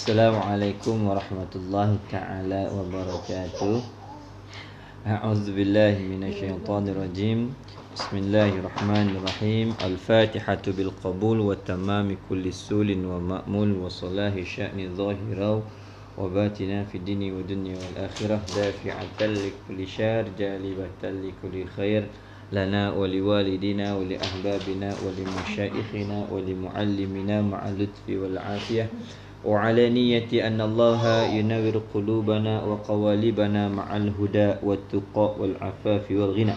Assalamualaikum warahmatullahi ta'ala wabarakatuh. A'udzu billahi minasyaitonir rajim. Bismillahirrahmanirrahim. Al-Fatihatu bil qabul wa tamami kulli sulin wa ma'mul wa salahi sya'ni zahira wa batina fi dini wa dunya wal akhirah dafi'atan li kulli syar jalibatan li kulli khair lana wa liwalidina wa li ahbabina wa li masyaikhina wa li muallimina ma'a lutfi wal afiyah wa ala niyyati anna Allah yunawwir qulubana wa qawalibana ma'al huda wat tuqa wal afafi wal ghina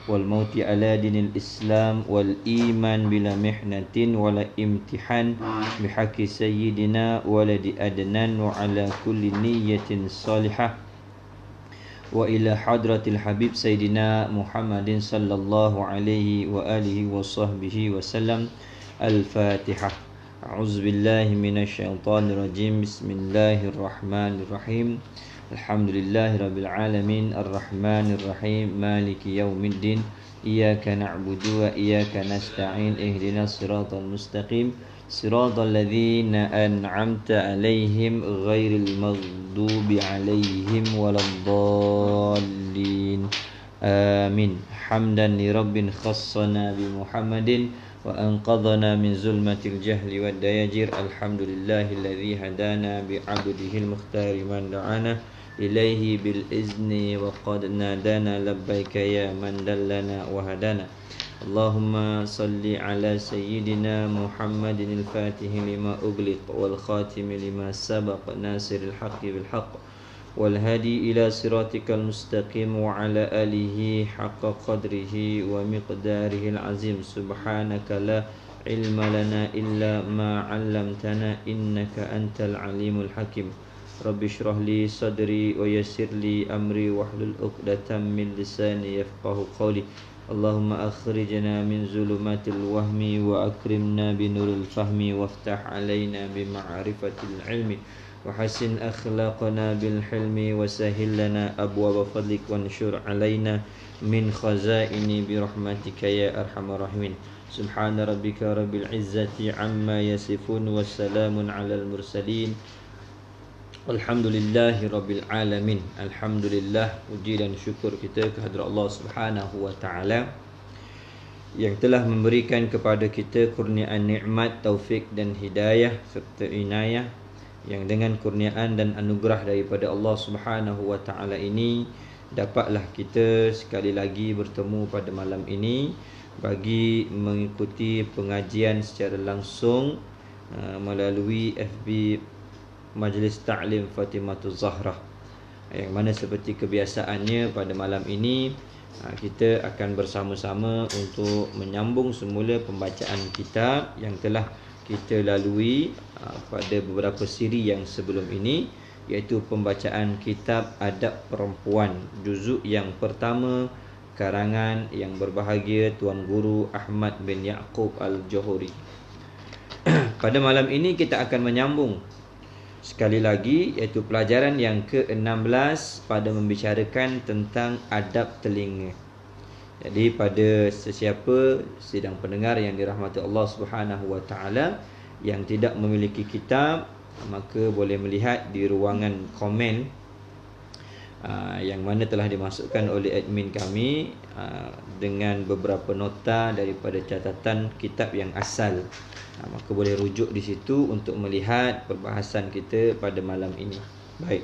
wal mauti ala dinil islam wal iman bila mihnatin wala imtihan bihaqqi sayyidina waladi adnan wa ala kulli niyyatin salihah wa ila hadratil habib sayyidina Muhammadin sallallahu alaihi wa alihi wa sahbihi wa sallam. Al-Fatihah. A'udzu billahi minasyaitonir rajim. Bismillahirrahmanirrahim. Alhamdulillahirabbil alamin arrahmanir rahim maliki yaumiddin. Iyyaka na'budu wa iyyaka nasta'in ihdinas siratal mustaqim siratal ladzina an'amta 'alaihim ghairil maghdubi 'alaihim waladdallin. Amin. Hamdan li rabbin khassana bi Muhammadin wa anqadhana min zulmatil jahli wad dayajir. Alhamdulillahilladzi hadana bi 'abdihil mukhtari man da'ana ilaihi bil izni wa qad nadana labbaika ya man dallana wa hadana. Allahumma salli ala sayyidina Muhammadin al-fatih lima ughliq wal khatim lima sabaq nasiril haqqi bil haqq wal hadi ila siratikal mustaqim wa ala alihi haqqa qadrihi wa miqdarihi al-azim. Subhanaka la ilma lana illa ma 'allamtana innaka antal alimul hakim. Rabbi shrah li sadri wa yassir li amri wahlul 'uqdatam min lisani yafqahu qawli. Allahumma akhrijna min zulumatil wahmi wa akrimna bi nuril fahmi waftah 'alaina bi ma'rifatil ilmi wa hasin akhlaqana bil hilmi wa sahhil lana abwaaba fadlik wa anshur 'alaina min khazaini bi rahmatika ya arhamar rahimin. Subhana rabbika rabbil izzati amma yasifun wa salamun 'alal mursalin. Alhamdulillahi rabbil alamin. Alhamdulillah, puji dan syukur kita kehadrat Allah Subhanahu wa taala yang telah memberikan kepada kita kurniaan nikmat, taufik dan hidayah serta inayah, yang dengan kurniaan dan anugerah daripada Allah Subhanahu wa taala ini dapatlah kita sekali lagi bertemu pada malam ini bagi mengikuti pengajian secara langsung melalui FB Majlis Ta'lim Fatimatul Zahra, yang mana seperti kebiasaannya pada malam ini kita akan bersama-sama untuk menyambung semula pembacaan kitab yang telah kita lalui pada beberapa siri yang sebelum ini, iaitu pembacaan kitab Adab Perempuan juzuk yang pertama karangan yang berbahagia Tuan Guru Ahmad bin Yaqub Al-Johori. Pada malam ini kita akan menyambung sekali lagi, iaitu pelajaran yang ke-16 pada membicarakan tentang adab telinga. Jadi pada sesiapa sidang pendengar yang dirahmati Allah Subhanahu wa taala yang tidak memiliki kitab, maka boleh melihat di ruangan komen yang mana telah dimasukkan oleh admin kami dengan beberapa nota daripada catatan kitab yang asal. Maka boleh rujuk di situ untuk melihat perbahasan kita pada malam ini. Baik,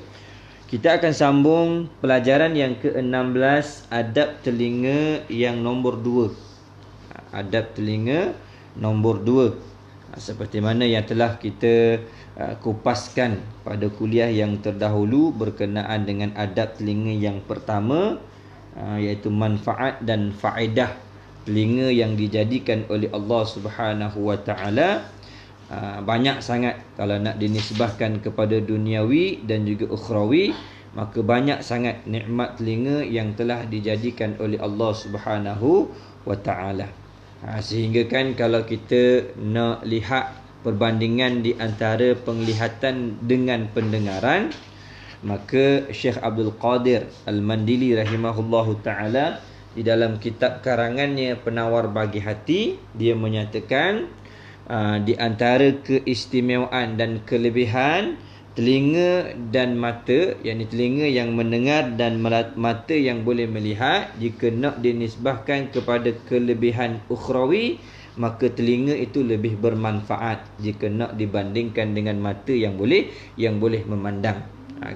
kita akan sambung pelajaran yang ke-16, adab telinga yang nombor 2. Adab telinga nombor 2, seperti mana yang telah kita kupaskan pada kuliah yang terdahulu berkenaan dengan adab telinga yang pertama, iaitu manfaat dan faedah telinga yang dijadikan oleh Allah Subhanahu wa taala. Banyak sangat kalau nak dinisbahkan kepada duniawi dan juga ukhrawi, maka banyak sangat nikmat telinga yang telah dijadikan oleh Allah Subhanahu wa taala. Sehingga kan kalau kita nak lihat perbandingan di antara penglihatan dengan pendengaran, maka Syekh Abdul Qadir Al-Mandili rahimahullahu taala di dalam kitab karangannya Penawar Bagi Hati, dia menyatakan di antara keistimewaan dan kelebihan telinga dan mata, yakni telinga yang mendengar dan mata yang boleh melihat, jika nak dinisbahkan kepada kelebihan ukhrawi, maka telinga itu lebih bermanfaat jika nak dibandingkan dengan mata yang boleh memandang.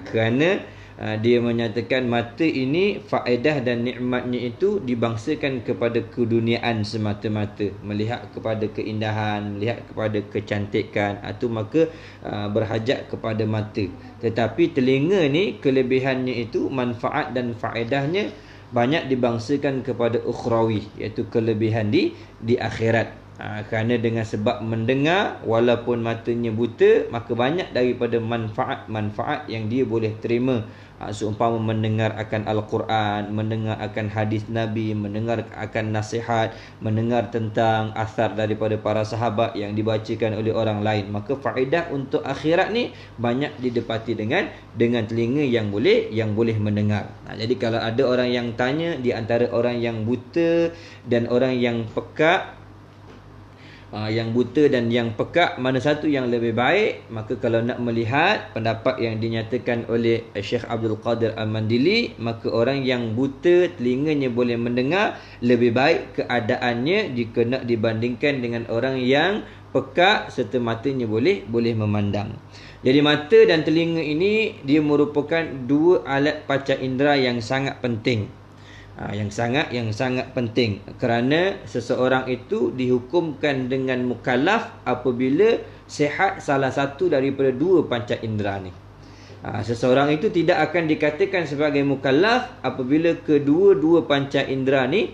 Kerana dia menyatakan mata ini faedah dan nikmatnya itu dibangsakan kepada keduniaan semata-mata, melihat kepada keindahan, melihat kepada kecantikan, itu maka berhajat kepada mata. Tetapi telinga ni kelebihannya itu, manfaat dan faedahnya banyak dibangsakan kepada ukhrawi, iaitu kelebihan di akhirat. Kerana dengan sebab mendengar, walaupun matanya buta, maka banyak daripada manfaat-manfaat yang dia boleh terima. Seumpama mendengar akan Al-Quran, mendengar akan hadis Nabi, mendengar akan nasihat, mendengar tentang asar daripada para sahabat yang dibacakan oleh orang lain. Maka faedah untuk akhirat ni banyak didapati dengan telinga yang boleh mendengar. Jadi kalau ada orang yang tanya di antara orang yang buta dan orang yang pekak, yang buta dan yang pekak, mana satu yang lebih baik? Maka kalau nak melihat pendapat yang dinyatakan oleh Syekh Abdul Qadir Al-Mandili, maka orang yang buta telinganya boleh mendengar, lebih baik keadaannya jika nak dibandingkan dengan orang yang pekak serta matanya boleh memandang. Jadi mata dan telinga ini dia merupakan dua alat panca indera yang sangat penting. Yang sangat penting, kerana seseorang itu dihukumkan dengan mukallaf apabila sihat salah satu daripada dua panca indera ni. Seseorang itu tidak akan dikatakan sebagai mukallaf apabila kedua-dua panca indera ni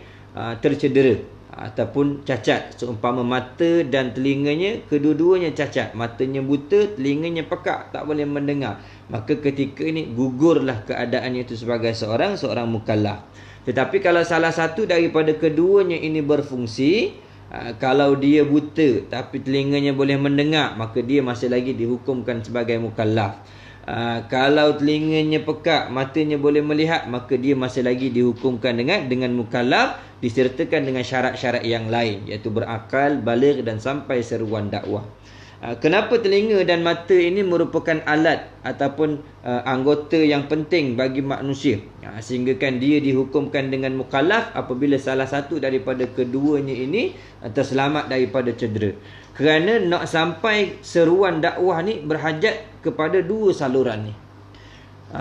tercedera ataupun cacat. Seumpama mata dan telinganya kedua-duanya cacat, matanya buta, telinganya pekak, tak boleh mendengar, maka ketika ini gugurlah keadaannya itu sebagai seorang mukallaf. Tetapi kalau salah satu daripada keduanya ini berfungsi, kalau dia buta tapi telinganya boleh mendengar, maka dia masih lagi dihukumkan sebagai mukallaf. Kalau telinganya pekak, matanya boleh melihat, maka dia masih lagi dihukumkan dengan mukallaf, disertakan dengan syarat-syarat yang lain, iaitu berakal, baligh dan sampai seruan dakwah. Kenapa telinga dan mata ini merupakan alat ataupun anggota yang penting bagi manusia, sehingga kan dia dihukumkan dengan mukallaf apabila salah satu daripada keduanya ini terselamat daripada cedera. Kerana nak sampai seruan dakwah ni berhajat kepada dua saluran ni,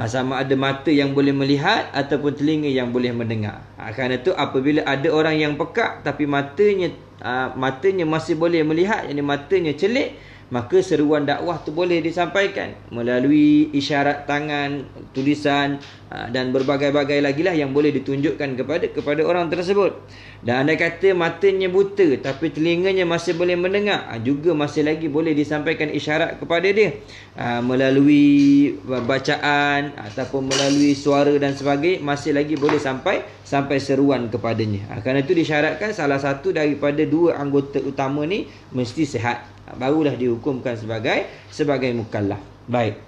sama ada mata yang boleh melihat ataupun telinga yang boleh mendengar. Kerana itu apabila ada orang yang pekak tapi matanya masih boleh melihat, yakni matanya celik, maka seruan dakwah tu boleh disampaikan melalui isyarat tangan, tulisan dan berbagai-bagai lagi lah yang boleh ditunjukkan kepada orang tersebut. Dan andai kata matanya buta tapi telinganya masih boleh mendengar, juga masih lagi boleh disampaikan isyarat kepada dia melalui bacaan ataupun melalui suara dan sebagainya, masih lagi boleh sampai seruan kepadanya. Kerana itu disyaratkan salah satu daripada dua anggota utama ni mesti sihat, barulah dihukumkan sebagai mukallaf. Baik.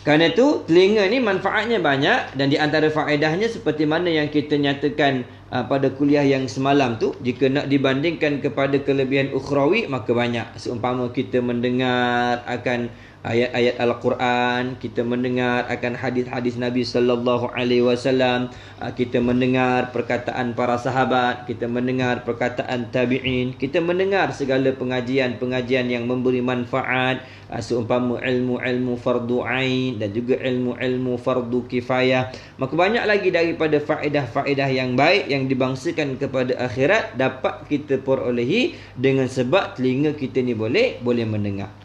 Kerana itu telinga ni manfaatnya banyak, dan di antara faedahnya seperti mana yang kita nyatakan pada kuliah yang semalam tu, jika nak dibandingkan kepada kelebihan ukhrawi, maka banyak. Seumpama kita mendengar akan ayat-ayat Al-Quran, kita mendengar akan hadis-hadis Nabi sallallahu alaihi wasallam, kita mendengar perkataan para sahabat, kita mendengar perkataan tabi'in, kita mendengar segala pengajian-pengajian yang memberi manfaat, seumpama ilmu-ilmu fardu ain dan juga ilmu-ilmu fardu kifayah. Maka banyak lagi daripada faedah-faedah yang baik yang dibangsakan kepada akhirat dapat kita perolehi dengan sebab telinga kita ni boleh mendengar.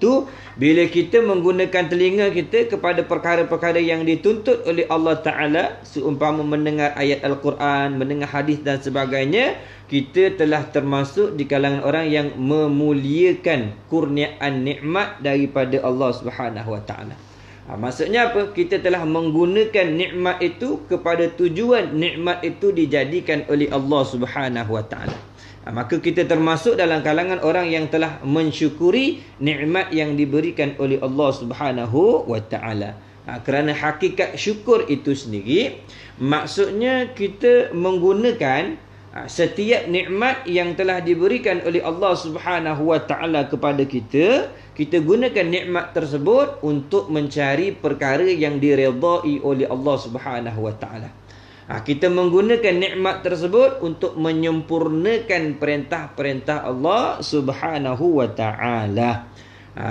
Tu bila kita menggunakan telinga kita kepada perkara-perkara yang dituntut oleh Allah Ta'ala, seumpama mendengar ayat Al-Quran, mendengar hadis dan sebagainya, kita telah termasuk di kalangan orang yang memuliakan kurniaan nikmat daripada Allah Subhanahu Wa Ta'ala. Maksudnya apa? Kita telah menggunakan nikmat itu kepada tujuan nikmat itu dijadikan oleh Allah Subhanahu Wa Ta'ala. Maka kita termasuk dalam kalangan orang yang telah mensyukuri nikmat yang diberikan oleh Allah Subhanahu Wa Ta'ala. Kerana hakikat syukur itu sendiri, maksudnya kita menggunakan setiap nikmat yang telah diberikan oleh Allah Subhanahu Wa Ta'ala kepada kita kita gunakan nikmat tersebut untuk mencari perkara yang diredai oleh Allah Subhanahu wa taala. Kita menggunakan nikmat tersebut untuk menyempurnakan perintah-perintah Allah Subhanahu wa taala.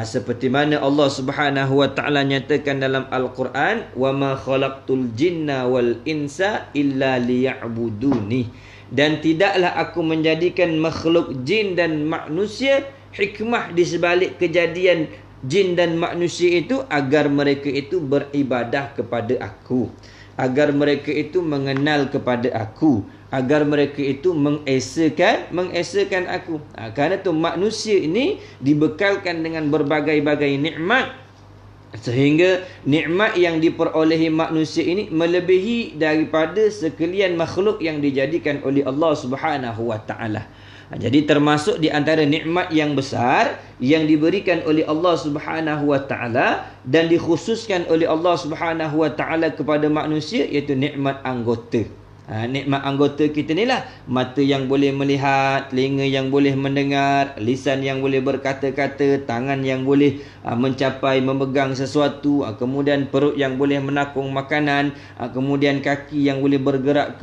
Seperti mana Allah Subhanahu wa taala nyatakan dalam Al-Quran, wa ma khalaqtul jinna wal insa illa liya'buduni, dan tidaklah aku menjadikan makhluk jin dan manusia, hikmah di sebalik kejadian jin dan manusia itu agar mereka itu beribadah kepada aku, agar mereka itu mengenal kepada aku, agar mereka itu mengesakan aku. Kerana tu manusia ini dibekalkan dengan berbagai-bagai nikmat, sehingga nikmat yang diperolehi manusia ini melebihi daripada sekalian makhluk yang dijadikan oleh Allah Subhanahu wa taala. Jadi termasuk di antara nikmat yang besar yang diberikan oleh Allah Subhanahu wa taala dan dikhususkan oleh Allah Subhanahu wa taala kepada manusia, iaitu nikmat anggota. Nikmat anggota kita ni lah, mata yang boleh melihat, telinga yang boleh mendengar, lisan yang boleh berkata-kata, tangan yang boleh mencapai memegang sesuatu, kemudian perut yang boleh menakung makanan, kemudian kaki yang boleh bergerak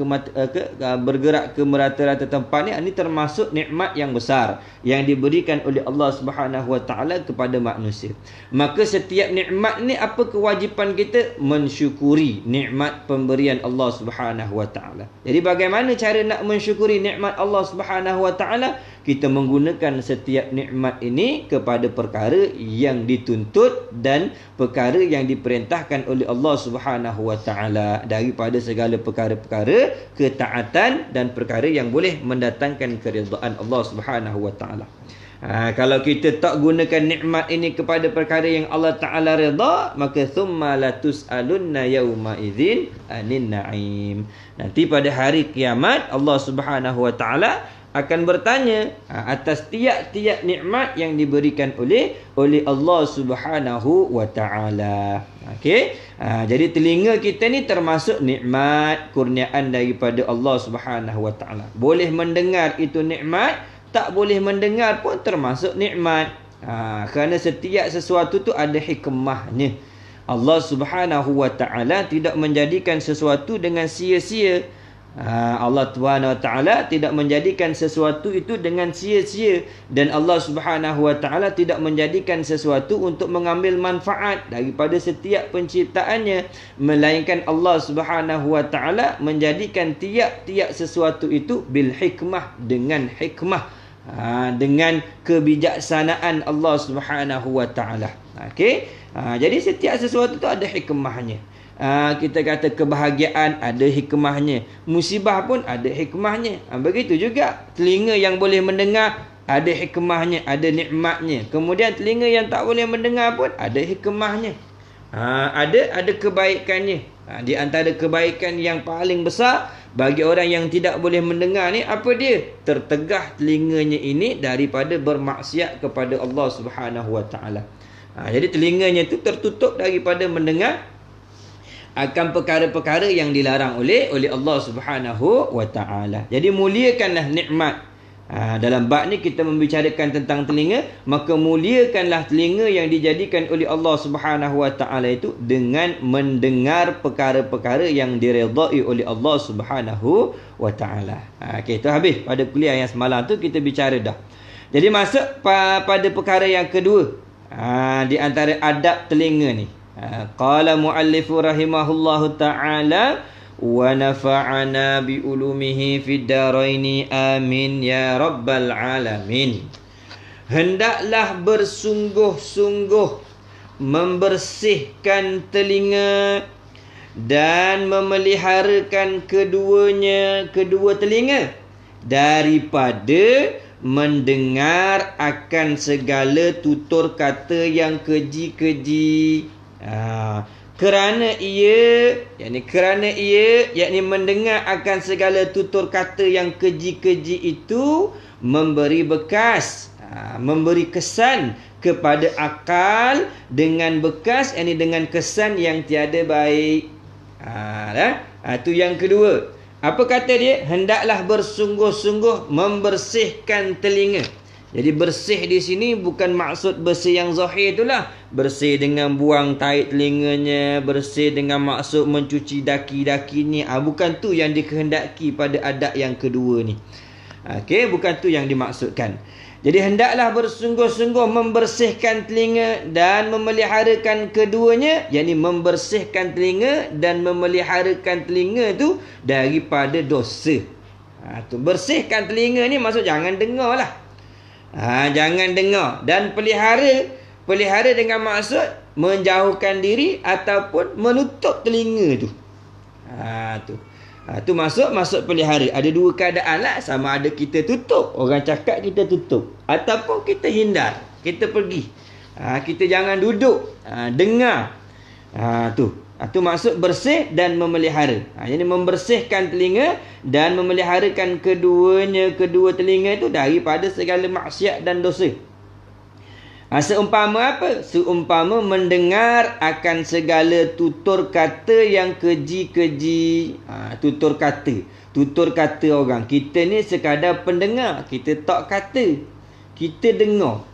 ke merata-rata tempat ni. Ini termasuk nikmat yang besar yang diberikan oleh Allah Subhanahu wa taala kepada manusia. Maka setiap nikmat ni, apa kewajipan kita? Mensyukuri nikmat pemberian Allah Subhanahu wa taala. Jadi bagaimana cara nak mensyukuri nikmat Allah Subhanahu wa taala? Kita menggunakan setiap nikmat ini kepada perkara yang dituntut dan perkara yang diperintahkan oleh Allah Subhanahu wa taala, daripada segala perkara-perkara ketaatan dan perkara yang boleh mendatangkan keridaan Allah Subhanahu wa taala. Kalau kita tak gunakan nikmat ini kepada perkara yang Allah Ta'ala reda, maka thumma latus'alunna yawma idzin anin na'im. Nanti pada hari kiamat Allah Subhanahu wa taala akan bertanya atas tiap-tiap nikmat yang diberikan oleh Allah Subhanahu wa taala. Okey. Jadi telinga kita ni termasuk nikmat kurniaan daripada Allah Subhanahu wa taala. Boleh mendengar itu nikmat, tak boleh mendengar pun termasuk nikmat. Kerana setiap sesuatu tu ada hikmahnya. Allah Subhanahu wa taala tidak menjadikan sesuatu dengan sia-sia. Allah Subhanahu wa taala tidak menjadikan sesuatu itu dengan sia-sia, dan Allah Subhanahu wa taala tidak menjadikan sesuatu untuk mengambil manfaat daripada setiap penciptaannya, melainkan Allah Subhanahu wa taala menjadikan tiap-tiap sesuatu itu bil hikmah, dengan hikmah, dengan kebijaksanaan Allah Subhanahu wa taala. Okey. Jadi setiap sesuatu itu ada hikmahnya. Kita kata kebahagiaan ada hikmahnya, musibah pun ada hikmahnya. Begitu juga telinga yang boleh mendengar ada hikmahnya, ada nikmatnya. Kemudian telinga yang tak boleh mendengar pun ada hikmahnya. Ada kebaikannya. Di antara kebaikan yang paling besar bagi orang yang tidak boleh mendengar ni, apa dia? Tertegah telinganya ini daripada bermaksiat kepada Allah Subhanahu wa taala. Jadi telinganya itu tertutup daripada mendengar akan perkara-perkara yang dilarang oleh Allah Subhanahu wa taala. Jadi muliakanlah nikmat. Dalam bab ni kita membicarakan tentang telinga, maka muliakanlah telinga yang dijadikan oleh Allah Subhanahu wa taala itu dengan mendengar perkara-perkara yang diredai oleh Allah Subhanahu wa taala. Okey, itu habis pada kuliah yang semalam tu kita bicara dah. Jadi masuk pada perkara yang kedua, di antara adab telinga ni. Qala muallifu rahimahullahu ta'ala wa nafa'ana bi ulumihi fid daraini amin ya rabbal alamin. Hendaklah bersungguh-sungguh membersihkan telinga dan memeliharakan kedua telinga daripada mendengar akan segala tutur kata yang keji-keji. Kerana ia yakni mendengar akan segala tutur kata yang keji-keji itu memberi bekas, memberi kesan kepada akal dengan bekas, yakni dengan kesan yang tiada baik. Itu yang kedua. Apa kata dia? Hendaklah bersungguh-sungguh membersihkan telinga. Jadi bersih di sini bukan maksud bersih yang zahir itulah. Bersih dengan buang tahi telinganya, bersih dengan maksud mencuci daki-dakinya. Bukan tu yang dikehendaki pada adab yang kedua ni. Okey, bukan tu yang dimaksudkan. Jadi hendaklah bersungguh-sungguh membersihkan telinga dan memeliharakan keduanya, yakni membersihkan telinga dan memeliharakan telinga tu daripada dosa. Tu bersihkan telinga ni maksud jangan dengar lah. Jangan dengar. Dan pelihara dengan maksud menjauhkan diri ataupun menutup telinga tu. Tu maksud pelihara. Ada dua keadaan lah. Sama ada kita tutup, orang cakap kita tutup, ataupun kita hindar, kita pergi. Kita jangan duduk, dengar. Tu maksud bersih dan memelihara. Jadi membersihkan telinga dan memeliharakan kedua telinga itu daripada segala maksiat dan dosa. Seumpama apa? Seumpama mendengar akan segala tutur kata yang keji-keji. Tutur kata orang. Kita ni sekadar pendengar, kita tak kata, kita dengar.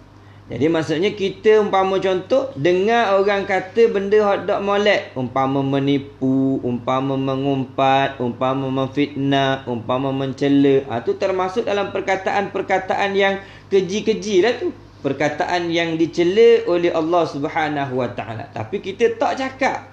Jadi maksudnya kita umpama contoh dengar orang kata benda hak tak molek, umpama menipu, umpama mengumpat, umpama memfitnah, umpama mencela. Tu termasuk dalam perkataan-perkataan yang keji-keji lah tu. Perkataan yang dicela oleh Allah Subhanahu Wa Taala. Tapi kita tak cakap,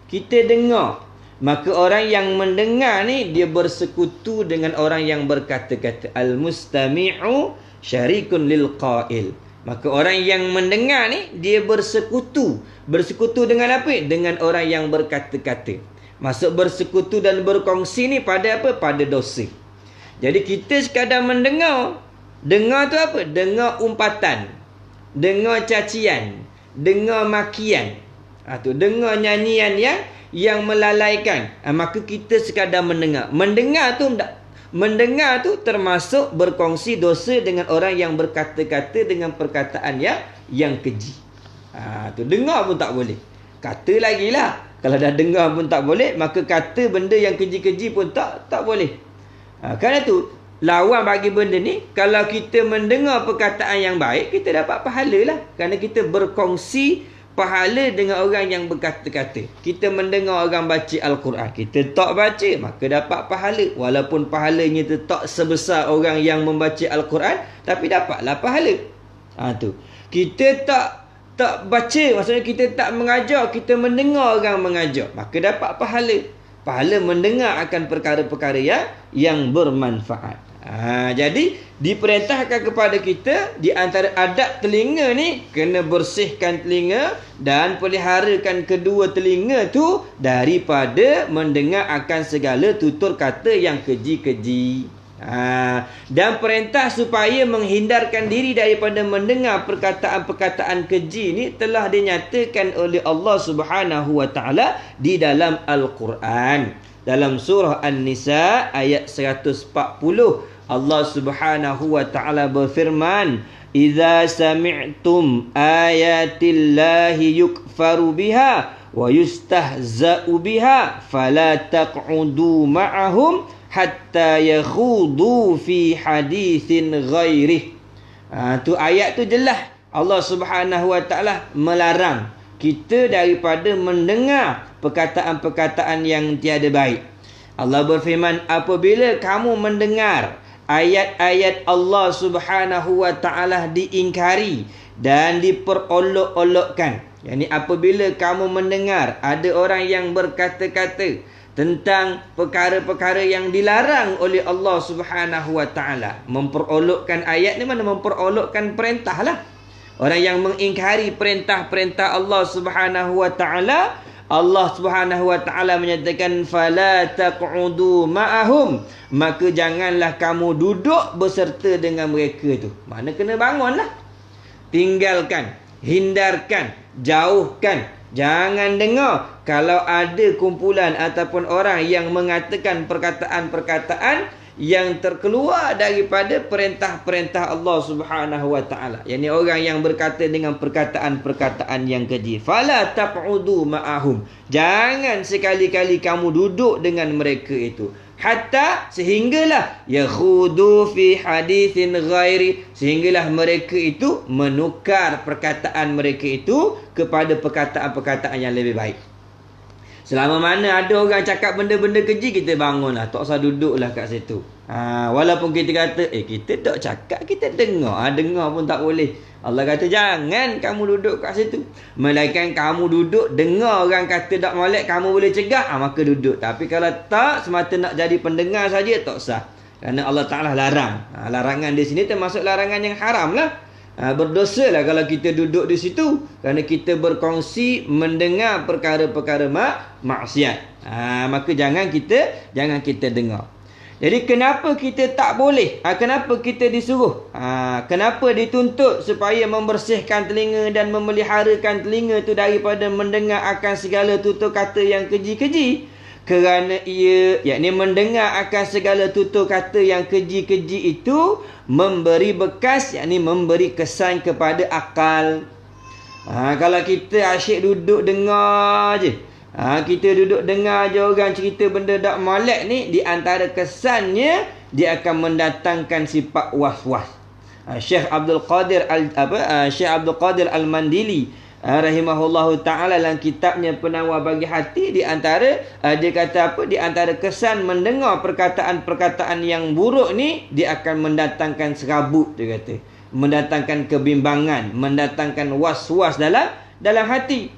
kita dengar. Maka orang yang mendengar ni dia bersekutu dengan orang yang berkata-kata. Al-mustami'u syarikun lil qail. Maka orang yang mendengar ni dia bersekutu. Bersekutu dengan apa? Dengan orang yang berkata-kata. Maksud bersekutu dan berkongsi ni pada apa? Pada dosa. Jadi kita sekadar mendengar. Dengar tu apa? Dengar umpatan, dengar cacian, dengar makian. Dengar nyanyian yang melalaikan. Maka kita sekadar mendengar. Mendengar tu termasuk berkongsi dosa dengan orang yang berkata-kata dengan perkataan yang keji. Dengar pun tak boleh. Kata lagi lah. Kalau dah dengar pun tak boleh, maka kata benda yang keji-keji pun tak boleh. Kerana tu lawan bagi benda ni, kalau kita mendengar perkataan yang baik, kita dapat pahala lah. Kerana kita berkongsi pahala dengan orang yang berkata-kata. Kita mendengar orang baca Al-Quran, kita tak baca, maka dapat pahala. Walaupun pahalanya tu tak sebesar orang yang membaca Al-Quran, tapi dapatlah pahala. Kita tak baca, maksudnya kita tak mengajar, kita mendengar orang mengajar, maka dapat pahala. Pahala mendengar akan perkara-perkara yang bermanfaat. Jadi diperintahkan kepada kita di antara adab telinga ni, kena bersihkan telinga dan peliharakan kedua telinga tu daripada mendengar akan segala tutur kata yang keji-keji. Dan perintah supaya menghindarkan diri daripada mendengar perkataan-perkataan keji ni telah dinyatakan oleh Allah Subhanahu Wa Taala di dalam Al-Quran. Dalam surah An-Nisa ayat 140, Allah Subhanahu Wa Taala berfirman, "Idza sami'tum ayatillahi yukfaru biha wa yustahza'u biha fala taq'udu ma'ahum hatta yakhudu fi hadithin ghairih." Tu ayat tu jelas. Allah Subhanahu Wa Taala melarang kita daripada mendengar perkataan-perkataan yang tiada baik. Allah berfirman, apabila kamu mendengar ayat-ayat Allah Subhanahu Wa Taala diingkari dan diperolok-olokkan, yakni apabila kamu mendengar ada orang yang berkata-kata tentang perkara-perkara yang dilarang oleh Allah Subhanahu Wa Taala, memperolokkan ayat ni mana memperolokkan perintah lah. Orang yang mengingkari perintah-perintah Allah Subhanahu Wa Taala, Allah Subhanahu Wa Taala menyatakan fala taq'udu ma'ahum, maka janganlah kamu duduk berserta dengan mereka tu. Mana kena bangunlah. Tinggalkan, hindarkan, jauhkan. Jangan dengar kalau ada kumpulan ataupun orang yang mengatakan perkataan-perkataan yang terkeluar daripada perintah-perintah Allah Subhanahu Wa Taala. Yani orang yang berkata dengan perkataan-perkataan yang keji. Fala taq'udu ma'ahum. Jangan sekali-kali kamu duduk dengan mereka itu. Hatta sehinggalah yakhudu fi hadithin ghairi, sehinggalah mereka itu menukar perkataan mereka itu kepada perkataan-perkataan yang lebih baik. Selama mana ada orang cakap benda-benda keji, kita bangunlah, tak usah duduklah kat situ. Walaupun kita kata kita tak cakap, kita dengar. Dengar pun tak boleh. Allah kata jangan kamu duduk kat situ. Melainkan kamu duduk dengar orang kata tak molek, kamu boleh cegah, maka duduk. Tapi kalau tak, semata nak jadi pendengar saja, tak sah. Kerana Allah Ta'ala larang. Larangan di sini termasuk larangan yang haram lah. Berdosa lah kalau kita duduk di situ, kerana kita berkongsi mendengar perkara-perkara maksiat. Maka jangan kita dengar. Jadi kenapa kita tak boleh? Kenapa kita disuruh? Kenapa dituntut supaya membersihkan telinga dan memeliharakan telinga itu daripada mendengar akan segala tutur kata yang keji-keji? Kerana ia, yakni mendengar akan segala tutur kata yang keji-keji itu memberi bekas, yakni memberi kesan kepada akal. Kalau kita asyik duduk dengar je, kita duduk dengar je orang cerita benda tak molek ni, di antara kesannya dia akan mendatangkan sifat was-was. Syekh Abdul Qadir Al-Mandili rahimahullahu ta'ala dalam kitabnya Penawar Bagi Hati, di antara dia kata apa, di antara kesan mendengar perkataan-perkataan yang buruk ni, dia akan mendatangkan serabut, dia kata, mendatangkan kebimbangan, mendatangkan was-was dalam hati.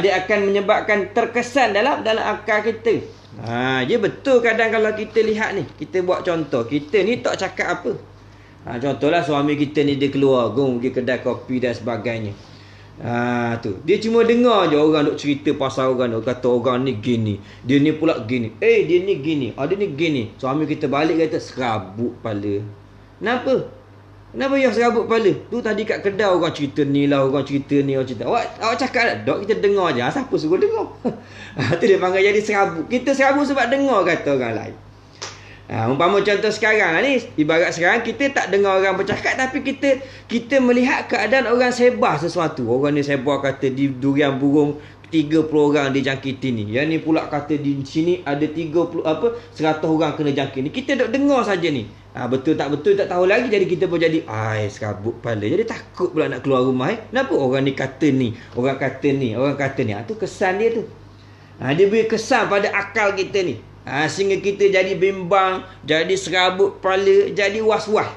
Dia akan menyebabkan terkesan dalam akal kita. Dia betul kadang kalau kita lihat ni, kita buat contoh, kita ni tak cakap apa. Contohlah suami kita ni dia keluar pergi kedai kopi dan sebagainya. Tu dia cuma dengar je orang duk cerita pasal orang, duk kata orang ni gini, dia ni pula gini, dia ni gini, dia ni gini. Suami kita balik kata serabut kepala. Kenapa yang serabut kepala? Tu tadi kat kedai orang cerita ni lah, orang cerita ni, orang cerita. Awak cakap tak? Dok, kita dengar je. Siapa suruh dengar? Tu dia panggil jadi serabut. Kita serabut sebab dengar kata orang lain. Umpama contoh sekarang ni, ibarat sekarang kita tak dengar orang bercakap, tapi kita melihat keadaan orang sebar sesuatu. Orang ni sebar kata di Durian Burung 30 orang dijangkiti ni. Yang ni pula kata di sini ada 100 orang kena jangkit ni. Kita duk dengar saja ni. Betul tak betul tak tahu lagi. Jadi kita pun jadi serabut kepala. Jadi takut pula nak keluar rumah. Kenapa orang ni kata ni, orang kata ni, orang kata ni. Tu kesan dia tu. Dia beri kesan pada akal kita ni. Sehingga kita jadi bimbang, jadi serabut kepala, jadi was-was.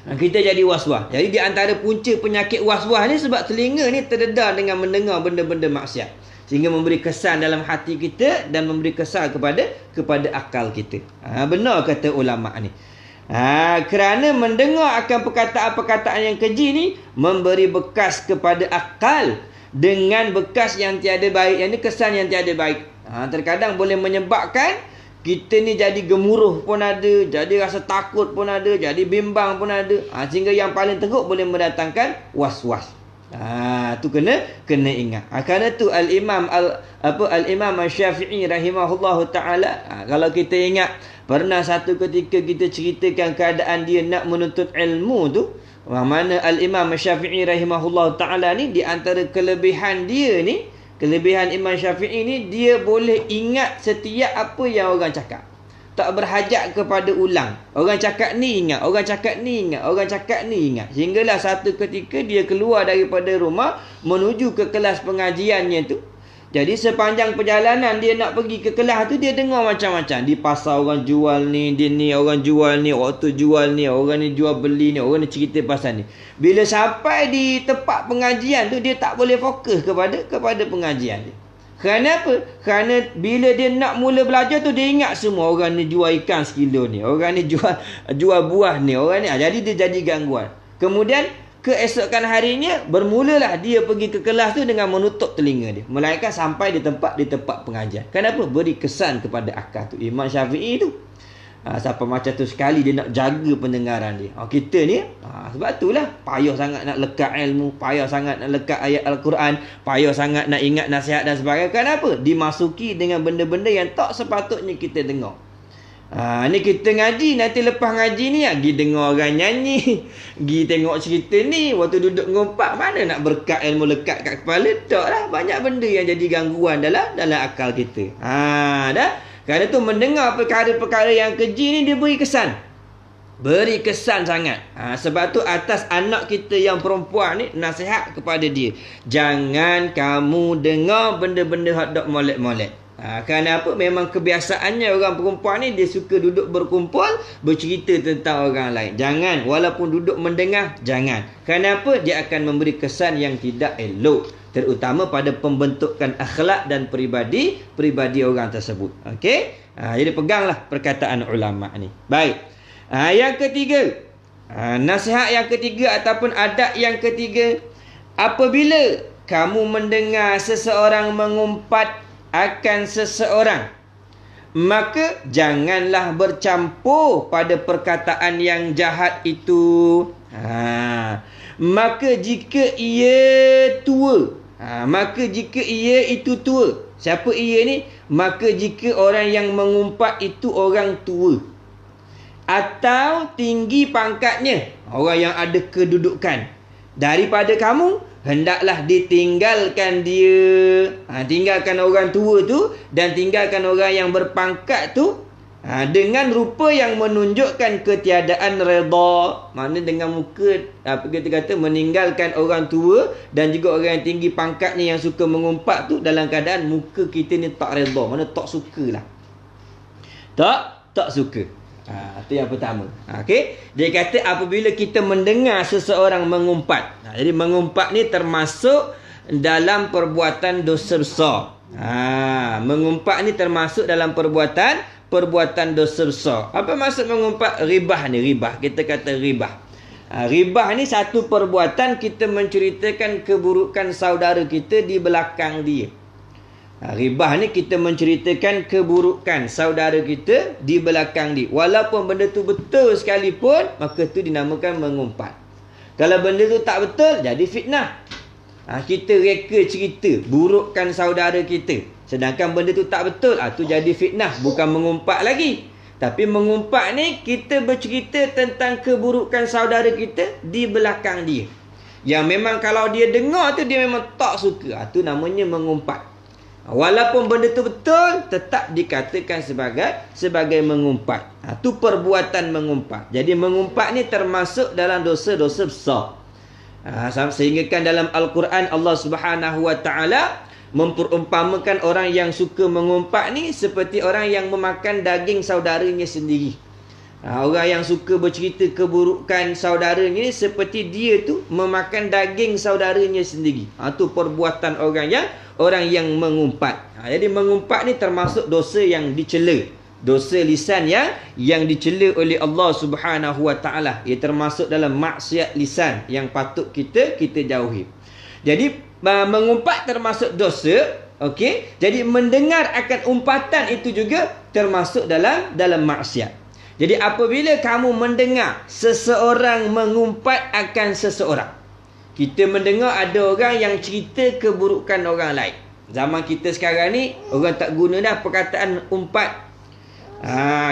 Kita jadi was-was. Jadi di antara punca penyakit was-was ni sebab telinga ni terdedah dengan mendengar benda-benda maksiat, sehingga memberi kesan dalam hati kita dan memberi kesan kepada akal kita. Benar kata ulama ni. Kerana mendengar akan perkataan-perkataan yang keji ni memberi bekas kepada akal dengan bekas yang tiada baik, yang ni kesan yang tiada baik. Terkadang boleh menyebabkan kita ni jadi gemuruh pun ada, jadi rasa takut pun ada, jadi bimbang pun ada. Sehingga yang paling teruk boleh mendatangkan was-was. Tu kena ingat. Kerana tu Al-Imam Syafi'i rahimahullahu ta'ala, kalau kita ingat, pernah satu ketika kita ceritakan keadaan dia nak menuntut ilmu tu, mana Al-Imam Syafi'i rahimahullahu ta'ala ni, di antara kelebihan dia ni, kelebihan Imam Syafi'i ni, dia boleh ingat setiap apa yang orang cakap. Tak berhajat kepada ulang. Orang cakap ni ingat, orang cakap ni ingat, orang cakap ni ingat. Sehinggalah satu ketika dia keluar daripada rumah menuju ke kelas pengajiannya tu. Jadi sepanjang perjalanan dia nak pergi ke kelas tu, dia dengar macam-macam. Di pasar orang jual ni, dia ni orang jual ni, waktu jual ni, orang ni jual beli ni, orang ni cerita pasal ni. Bila sampai di tempat pengajian tu, dia tak boleh fokus kepada pengajian dia. Kerana apa? Kerana bila dia nak mula belajar tu, dia ingat semua orang ni jual ikan sekilo ni, orang ni jual buah ni, orang ni. Jadi dia jadi gangguan. Kemudian keesokan harinya bermulalah dia pergi ke kelas tu dengan menutup telinga dia, melainkan sampai di tempat pengajian. Kenapa? Beri kesan kepada akal tu Imam Syafi'i tu. Siapa macam tu sekali dia nak jaga pendengaran dia. Kita ni sebab itulah payah sangat nak lekat ilmu, payah sangat nak lekat ayat Al-Quran, payah sangat nak ingat nasihat dan sebagainya. Kenapa? Dimasuki dengan benda-benda yang tak sepatutnya kita dengar. Ni kita ngaji, nanti lepas ngaji ni pergi dengar orang nyanyi, pergi tengok cerita ni, waktu duduk ngumpat, mana nak berkat ilmu lekat kat kepala. Tak lah, banyak benda yang jadi gangguan dalam akal kita. Dah. Kerana tu mendengar perkara-perkara yang keji ni dia beri kesan. Beri kesan sangat. Sebab tu atas anak kita yang perempuan ni, nasihat kepada dia, jangan kamu dengar benda-benda hak dok molek-molek. Kerana apa? Memang kebiasaannya orang perempuan ni, dia suka duduk berkumpul, bercerita tentang orang lain. Jangan, walaupun duduk mendengar, jangan. Kerana apa? Dia akan memberi kesan yang tidak elok, terutama pada pembentukan akhlak dan peribadi orang tersebut. Okey? Jadi peganglah perkataan ulama ni. Baik. Yang ketiga, nasihat yang ketiga ataupun adab yang ketiga, apabila kamu mendengar seseorang mengumpat akan seseorang, maka janganlah bercampur pada perkataan yang jahat itu. Maka jika ia tua, maka jika ia itu tua, siapa ia ni? Maka jika orang yang mengumpat itu orang tua atau tinggi pangkatnya, orang yang ada kedudukan daripada kamu, hendaklah ditinggalkan dia. Tinggalkan orang tua tu dan tinggalkan orang yang berpangkat tu dengan rupa yang menunjukkan ketiadaan redha. Maknanya dengan muka, apa kita kata, meninggalkan orang tua dan juga orang yang tinggi pangkat ni yang suka mengumpat tu dalam keadaan muka kita ni tak redha. Mana tak sukalah. Tak suka. Itu yang pertama. Okey, dia kata apabila kita mendengar seseorang mengumpat. Jadi mengumpat ni termasuk dalam perbuatan dosa besar. Mengumpat ni termasuk dalam perbuatan dosa besar. Apa maksud mengumpat? Ribah ni, ribah. Kita kata ribah. Ribah ni satu perbuatan kita menceritakan keburukan saudara kita di belakang dia. Ribah ni kita menceritakan keburukan saudara kita di belakang dia. Walaupun benda tu betul sekalipun, maka tu dinamakan mengumpat. Kalau benda tu tak betul, jadi fitnah. Kita reka cerita burukkan saudara kita, sedangkan benda tu tak betul, tu jadi fitnah, bukan mengumpat lagi. Tapi mengumpat ni kita bercerita tentang keburukan saudara kita di belakang dia, yang memang kalau dia dengar tu dia memang tak suka. Tu namanya mengumpat. Walaupun benda tu betul, tetap dikatakan sebagai mengumpat. Tu perbuatan mengumpat. Jadi mengumpat ni termasuk dalam dosa-dosa besar. Sehingga kan dalam Al-Quran Allah Subhanahu Wa Taala memperumpamakan orang yang suka mengumpat ni seperti orang yang memakan daging saudaranya sendiri. Orang yang suka bercerita keburukan saudaranya ni seperti dia tu memakan daging saudaranya sendiri. Tu perbuatan orang yang mengumpat. Jadi mengumpat ni termasuk dosa yang dicela, dosa lisan yang dicela oleh Allah Subhanahu Wa Taala. Ia termasuk dalam maksiat lisan yang patut kita jauhi. Jadi mengumpat termasuk dosa. Okey, jadi mendengar akan umpatan itu juga termasuk dalam maksiat. Jadi apabila kamu mendengar seseorang mengumpat akan seseorang, kita mendengar ada orang yang cerita keburukan orang lain. Zaman kita sekarang ni, orang tak guna dah perkataan umpat.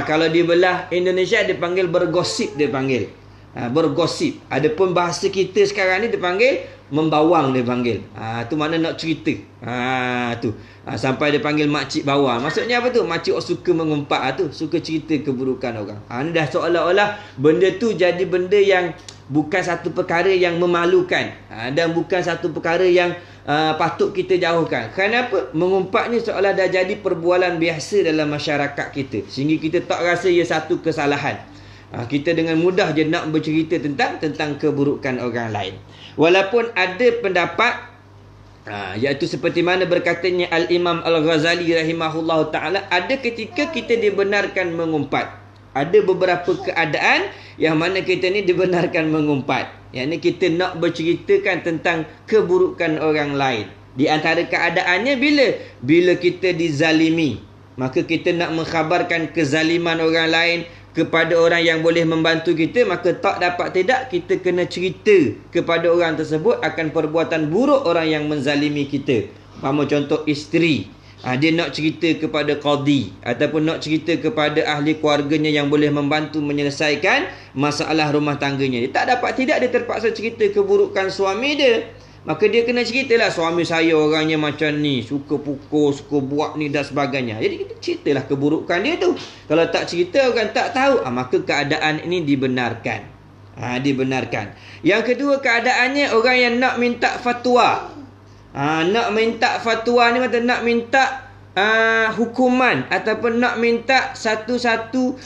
Kalau di belah Indonesia dia panggil bergosip, dia panggil. Bergosip. Adapun bahasa kita sekarang ni dia panggil membawang, dia panggil. Tu mana nak cerita. Sampai dia panggil makcik bawang. Maksudnya apa tu? Makcik suka mengumpat suka cerita keburukan orang. Ni dah seolah-olah benda tu jadi benda yang bukan satu perkara yang memalukan, dan bukan satu perkara yang patut kita jauhkan. Kenapa? Mengumpat ni seolah dah jadi perbualan biasa dalam masyarakat kita, sehingga kita tak rasa ia satu kesalahan. Kita dengan mudah je nak bercerita tentang keburukan orang lain. Walaupun ada pendapat, iaitu seperti mana berkatanya Al-Imam Al-Ghazali rahimahullah ta'ala, ada ketika kita dibenarkan mengumpat. Ada beberapa keadaan yang mana kita ni dibenarkan mengumpat. Yang ni kita nak berceritakan tentang keburukan orang lain. Di antara keadaannya bila kita dizalimi, maka kita nak mengkhabarkan kezaliman orang lain kepada orang yang boleh membantu kita, maka tak dapat tidak kita kena cerita kepada orang tersebut akan perbuatan buruk orang yang menzalimi kita. Umpama contoh isteri, dia nak cerita kepada qadi ataupun nak cerita kepada ahli keluarganya yang boleh membantu menyelesaikan masalah rumah tangganya. Dia tak dapat tidak dia terpaksa cerita keburukan suami dia. maka dia kena ceritalah suami saya orangnya macam ni, suka pukul, suka buat ni dan sebagainya. Jadi kita ceritalah keburukan dia tu. Kalau tak cerita, orang tak tahu, maka keadaan ini dibenarkan. Dibenarkan. Yang kedua, keadaannya orang yang nak minta fatwa. Nak minta fatwa ni maksudnya nak minta hukuman ataupun nak minta satu-satu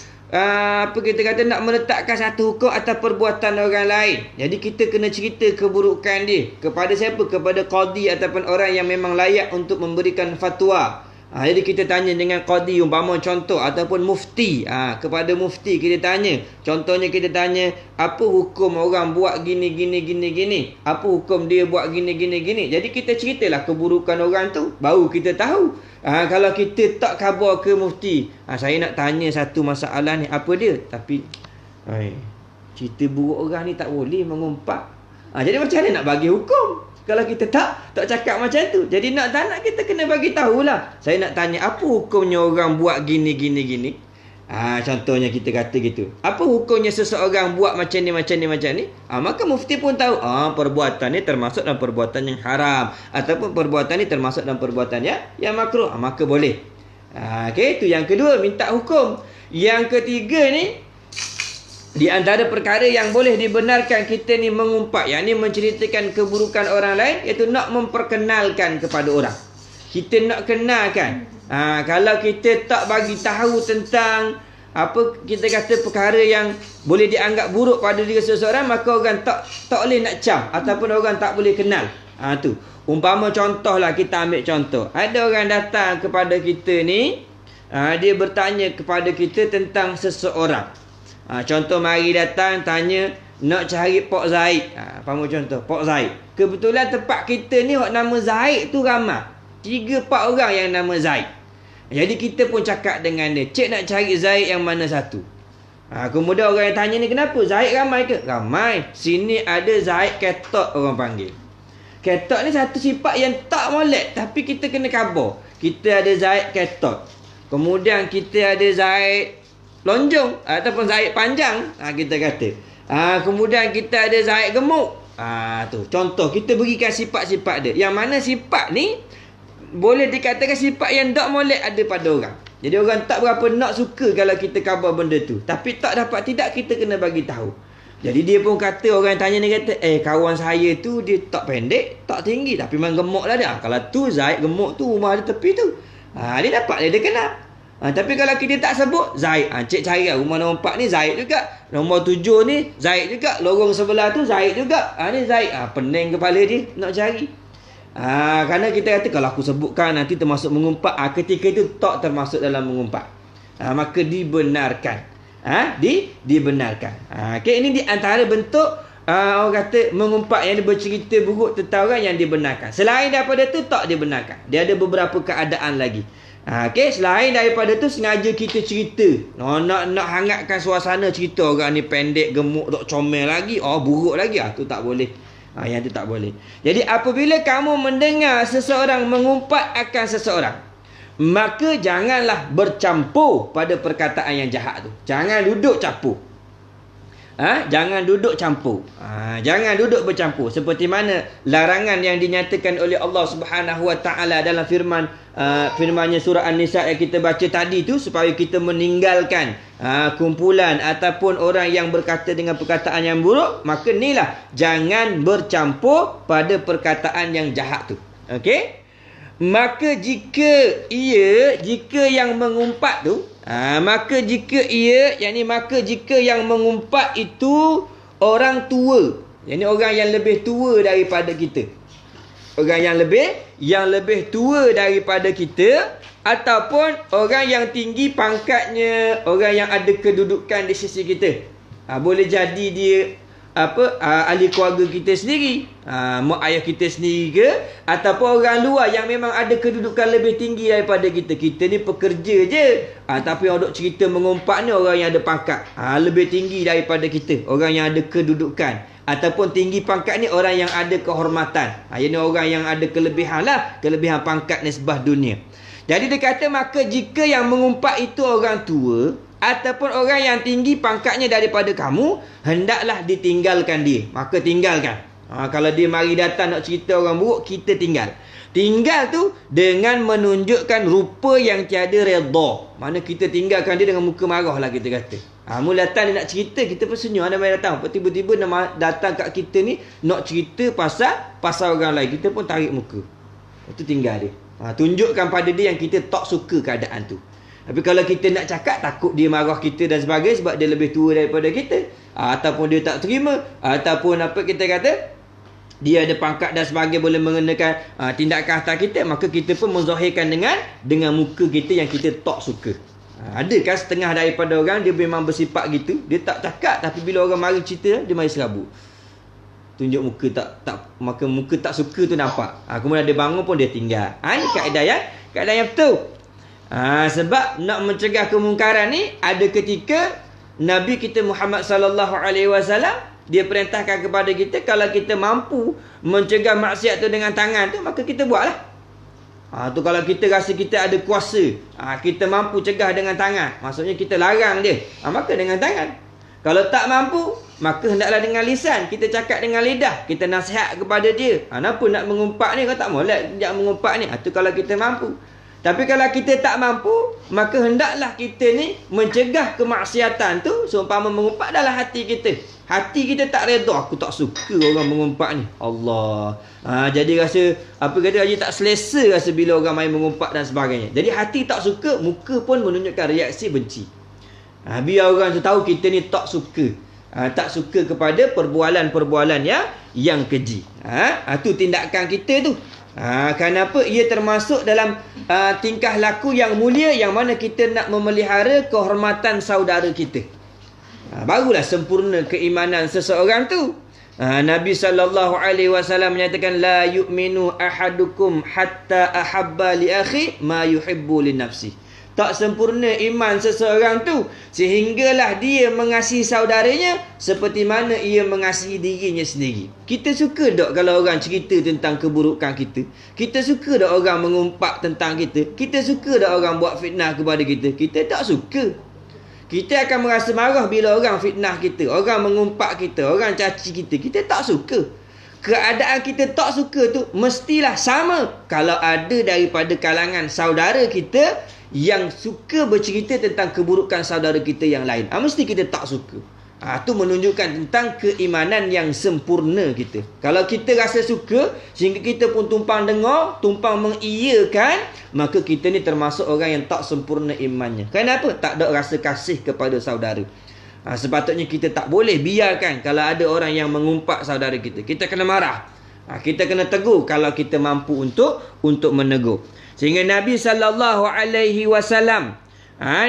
kita kata nak meletakkan satu hukum atas perbuatan orang lain. Jadi kita kena cerita keburukan dia kepada siapa? Kepada qadi ataupun orang yang memang layak untuk memberikan fatwa. Jadi kita tanya dengan qadi, umpama contoh, ataupun mufti. Kepada mufti kita tanya. Contohnya kita tanya, apa hukum orang buat gini. Apa hukum dia buat gini. Jadi kita ceritalah keburukan orang tu, baru kita tahu. Kalau kita tak khabar ke mufti, saya nak tanya satu masalah ni, apa dia? Tapi cerita buruk orang ni tak boleh mengumpat. Jadi macam mana nak bagi hukum kalau kita tak cakap macam tu? Jadi nak tak nak kita kena bagi tahulah. Saya nak tanya, apa hukumnya orang buat gini. Contohnya kita kata gitu. Apa hukumnya seseorang buat macam ni. Maka mufti pun tahu, perbuatan ni termasuk dalam perbuatan yang haram, ataupun perbuatan ni termasuk dalam perbuatan yang makruh. Maka boleh. Itu yang kedua, minta hukum. Yang ketiga ni, di antara perkara yang boleh dibenarkan kita ni mengumpat, yang ni menceritakan keburukan orang lain, iaitu nak memperkenalkan kepada orang. Kita nak kenalkan. Kalau kita tak bagi tahu tentang apa kita kata perkara yang boleh dianggap buruk pada diri seseorang, maka orang tak boleh nak cam ataupun orang tak boleh kenal. Tu. Umpama contohlah, kita ambil contoh. Ada orang datang kepada kita ni, dia bertanya kepada kita tentang seseorang. Contoh, mari datang tanya nak cari Pak Zaid. Faham contoh Pak Zaid. Kebetulan tempat kita ni nama Zaid tu ramai. 3-4 orang yang nama Zaid. Jadi kita pun cakap dengan dia, cik nak cari Zaid yang mana satu? Kemudian orang yang tanya ni, kenapa? Zaid ramai ke? Ramai. Sini ada Zaid ketot orang panggil. Ketot ni satu sifat yang tak molek, tapi kita kena khabar. Kita ada Zaid ketot. Kemudian kita ada Zaid lonjong ataupun Zaid panjang, kita kata. Kemudian kita ada Zaid gemuk. Tu contoh, kita berikan sifat-sifat dia. Yang mana sifat ni boleh dikatakan sifat yang tak molek ada pada orang. Jadi orang tak berapa nak suka kalau kita khabar benda tu. Tapi tak dapat tidak, kita kena bagi tahu. Jadi dia pun kata, orang yang tanya ni kata, kawan saya tu dia tak pendek, tak tinggi, tapi memang gemuk lah dia. Kalau tu Zaid gemuk tu, rumah dia tepi tu. Dia dapat dia kenal. Tapi kalau kita tak sebut Zaid, cik cari lah, rumah nombor 4 ni Zaid juga, nombor 7 ni Zaid juga, lorong sebelah tu Zaid juga. Ni Zaid. Pening kepala dia nak cari. Kerana kita kata, kalau aku sebutkan nanti termasuk mengumpat. Ketika itu tak termasuk dalam mengumpat. Maka dibenarkan. Dibenarkan. Ini di antara bentuk orang kata mengumpat yang bercerita buruk tentang orang yang dibenarkan. Selain daripada tu tak dibenarkan. Dia ada beberapa keadaan lagi. Selain daripada tu, sengaja kita cerita, nak hangatkan suasana, cerita orang ni pendek, gemuk, tak comel lagi, buruk lagi, tu tak boleh. Yang tu tak boleh. Jadi apabila kamu mendengar seseorang mengumpat akan seseorang, maka janganlah bercampur pada perkataan yang jahat tu. Jangan duduk campur. Jangan duduk campur. Jangan duduk bercampur. Seperti mana larangan yang dinyatakan oleh Allah Subhanahu Wa Taala dalam firman-Nya surah An-Nisa yang kita baca tadi tu, supaya kita meninggalkan kumpulan ataupun orang yang berkata dengan perkataan yang buruk. Maka inilah, jangan bercampur pada perkataan yang jahat tu. Okey? Maka jika yang mengumpat tu, maka jika yang mengumpat itu orang tua, yakni orang yang lebih tua daripada kita, orang yang lebih tua daripada kita, ataupun orang yang tinggi pangkatnya, orang yang ada kedudukan di sisi kita. Boleh jadi dia ahli keluarga kita sendiri, mak ayah kita sendiri ke, ataupun orang luar yang memang ada kedudukan lebih tinggi daripada kita. Kita ni pekerja je, tapi orang duk cerita mengumpat ni orang yang ada pangkat lebih tinggi daripada kita, orang yang ada kedudukan, ataupun tinggi pangkat ni orang yang ada kehormatan. Ini orang yang ada kelebihan pangkat nisbah dunia. Jadi dia kata, maka jika yang mengumpat itu orang tua ataupun orang yang tinggi pangkatnya daripada kamu, hendaklah ditinggalkan dia. Maka tinggalkan. Kalau dia mari datang nak cerita orang buruk, kita tinggal. Tinggal tu dengan menunjukkan rupa yang tiada redha. Mana kita tinggalkan dia dengan muka marah lah kita kata. Mula datang dia nak cerita, kita pun senyum. Ada mai datang. Tiba-tiba datang kat kita ni nak cerita pasal orang lain. Kita pun tarik muka. Itu tinggal dia. Tunjukkan pada dia yang kita tak suka keadaan tu. Tapi kalau kita nak cakap, takut dia marah kita dan sebagainya sebab dia lebih tua daripada kita. Ataupun dia tak terima. Ataupun apa kita kata, dia ada pangkat dan sebagainya, boleh mengenakan tindakan atas kita. Maka kita pun menzahirkan dengan muka kita yang kita tak suka. Ada kan setengah daripada orang, dia memang bersifat gitu. Dia tak cakap, tapi bila orang mari cerita, dia mari serabut. Tunjuk muka maka muka tak suka tu nampak. Kemudian dia bangun pun dia tinggal. Ini keadaan yang betul. Sebab nak mencegah kemungkaran ni, ada ketika Nabi kita Muhammad sallallahu alaihi wasallam dia perintahkan kepada kita, kalau kita mampu mencegah maksiat tu dengan tangan tu, maka kita buatlah. Tu kalau kita rasa kita ada kuasa, kita mampu cegah dengan tangan, maksudnya kita larang dia, maka dengan tangan. Kalau tak mampu, maka hendaklah dengan lisan. Kita cakap dengan lidah, kita nasihat kepada dia. Kenapa nak mengumpat ni? Kau tak molek nak mengumpat ni. Tu kalau kita mampu. Tapi kalau kita tak mampu, maka hendaklah kita ni mencegah kemaksiatan tu. Seumpama mengumpat dalam hati kita. Hati kita tak redha, aku tak suka orang mengumpat ni. Allah. Jadi rasa, apa kata, tak selesa rasa bila orang main mengumpat dan sebagainya. Jadi hati tak suka, muka pun menunjukkan reaksi benci. Biar orang tu tahu kita ni tak suka. Tak suka kepada perbualan-perbualan yang keji. Tu tindakan kita tu. Kenapa? Ia termasuk dalam tingkah laku yang mulia, yang mana kita nak memelihara kehormatan saudara kita. Barulah sempurna keimanan seseorang tu. Nabi SAW menyatakan, la yu'minu ahadukum hatta ahabba li akhi ma yuhibbu li nafsi. Tak sempurna iman seseorang tu sehinggalah dia mengasihi saudaranya seperti mana ia mengasihi dirinya sendiri. Kita suka tak kalau orang cerita tentang keburukan kita? Kita suka tak orang mengumpat tentang kita? Kita suka tak orang buat fitnah kepada kita? Kita tak suka. Kita akan merasa marah bila orang fitnah kita, orang mengumpat kita, orang caci kita. Kita tak suka. Keadaan kita tak suka tu mestilah sama kalau ada daripada kalangan saudara kita yang suka bercerita tentang keburukan saudara kita yang lain. Mesti kita tak suka. Tu menunjukkan tentang keimanan yang sempurna kita. Kalau kita rasa suka sehingga kita pun tumpang dengar, tumpang mengiyakan, maka kita ni termasuk orang yang tak sempurna imannya. Kenapa? Tak ada rasa kasih kepada saudara. Sepatutnya kita tak boleh biarkan kalau ada orang yang mengumpat saudara kita. Kita kena marah. Kita kena tegur kalau kita mampu untuk menegur. Sehingga Nabi SAW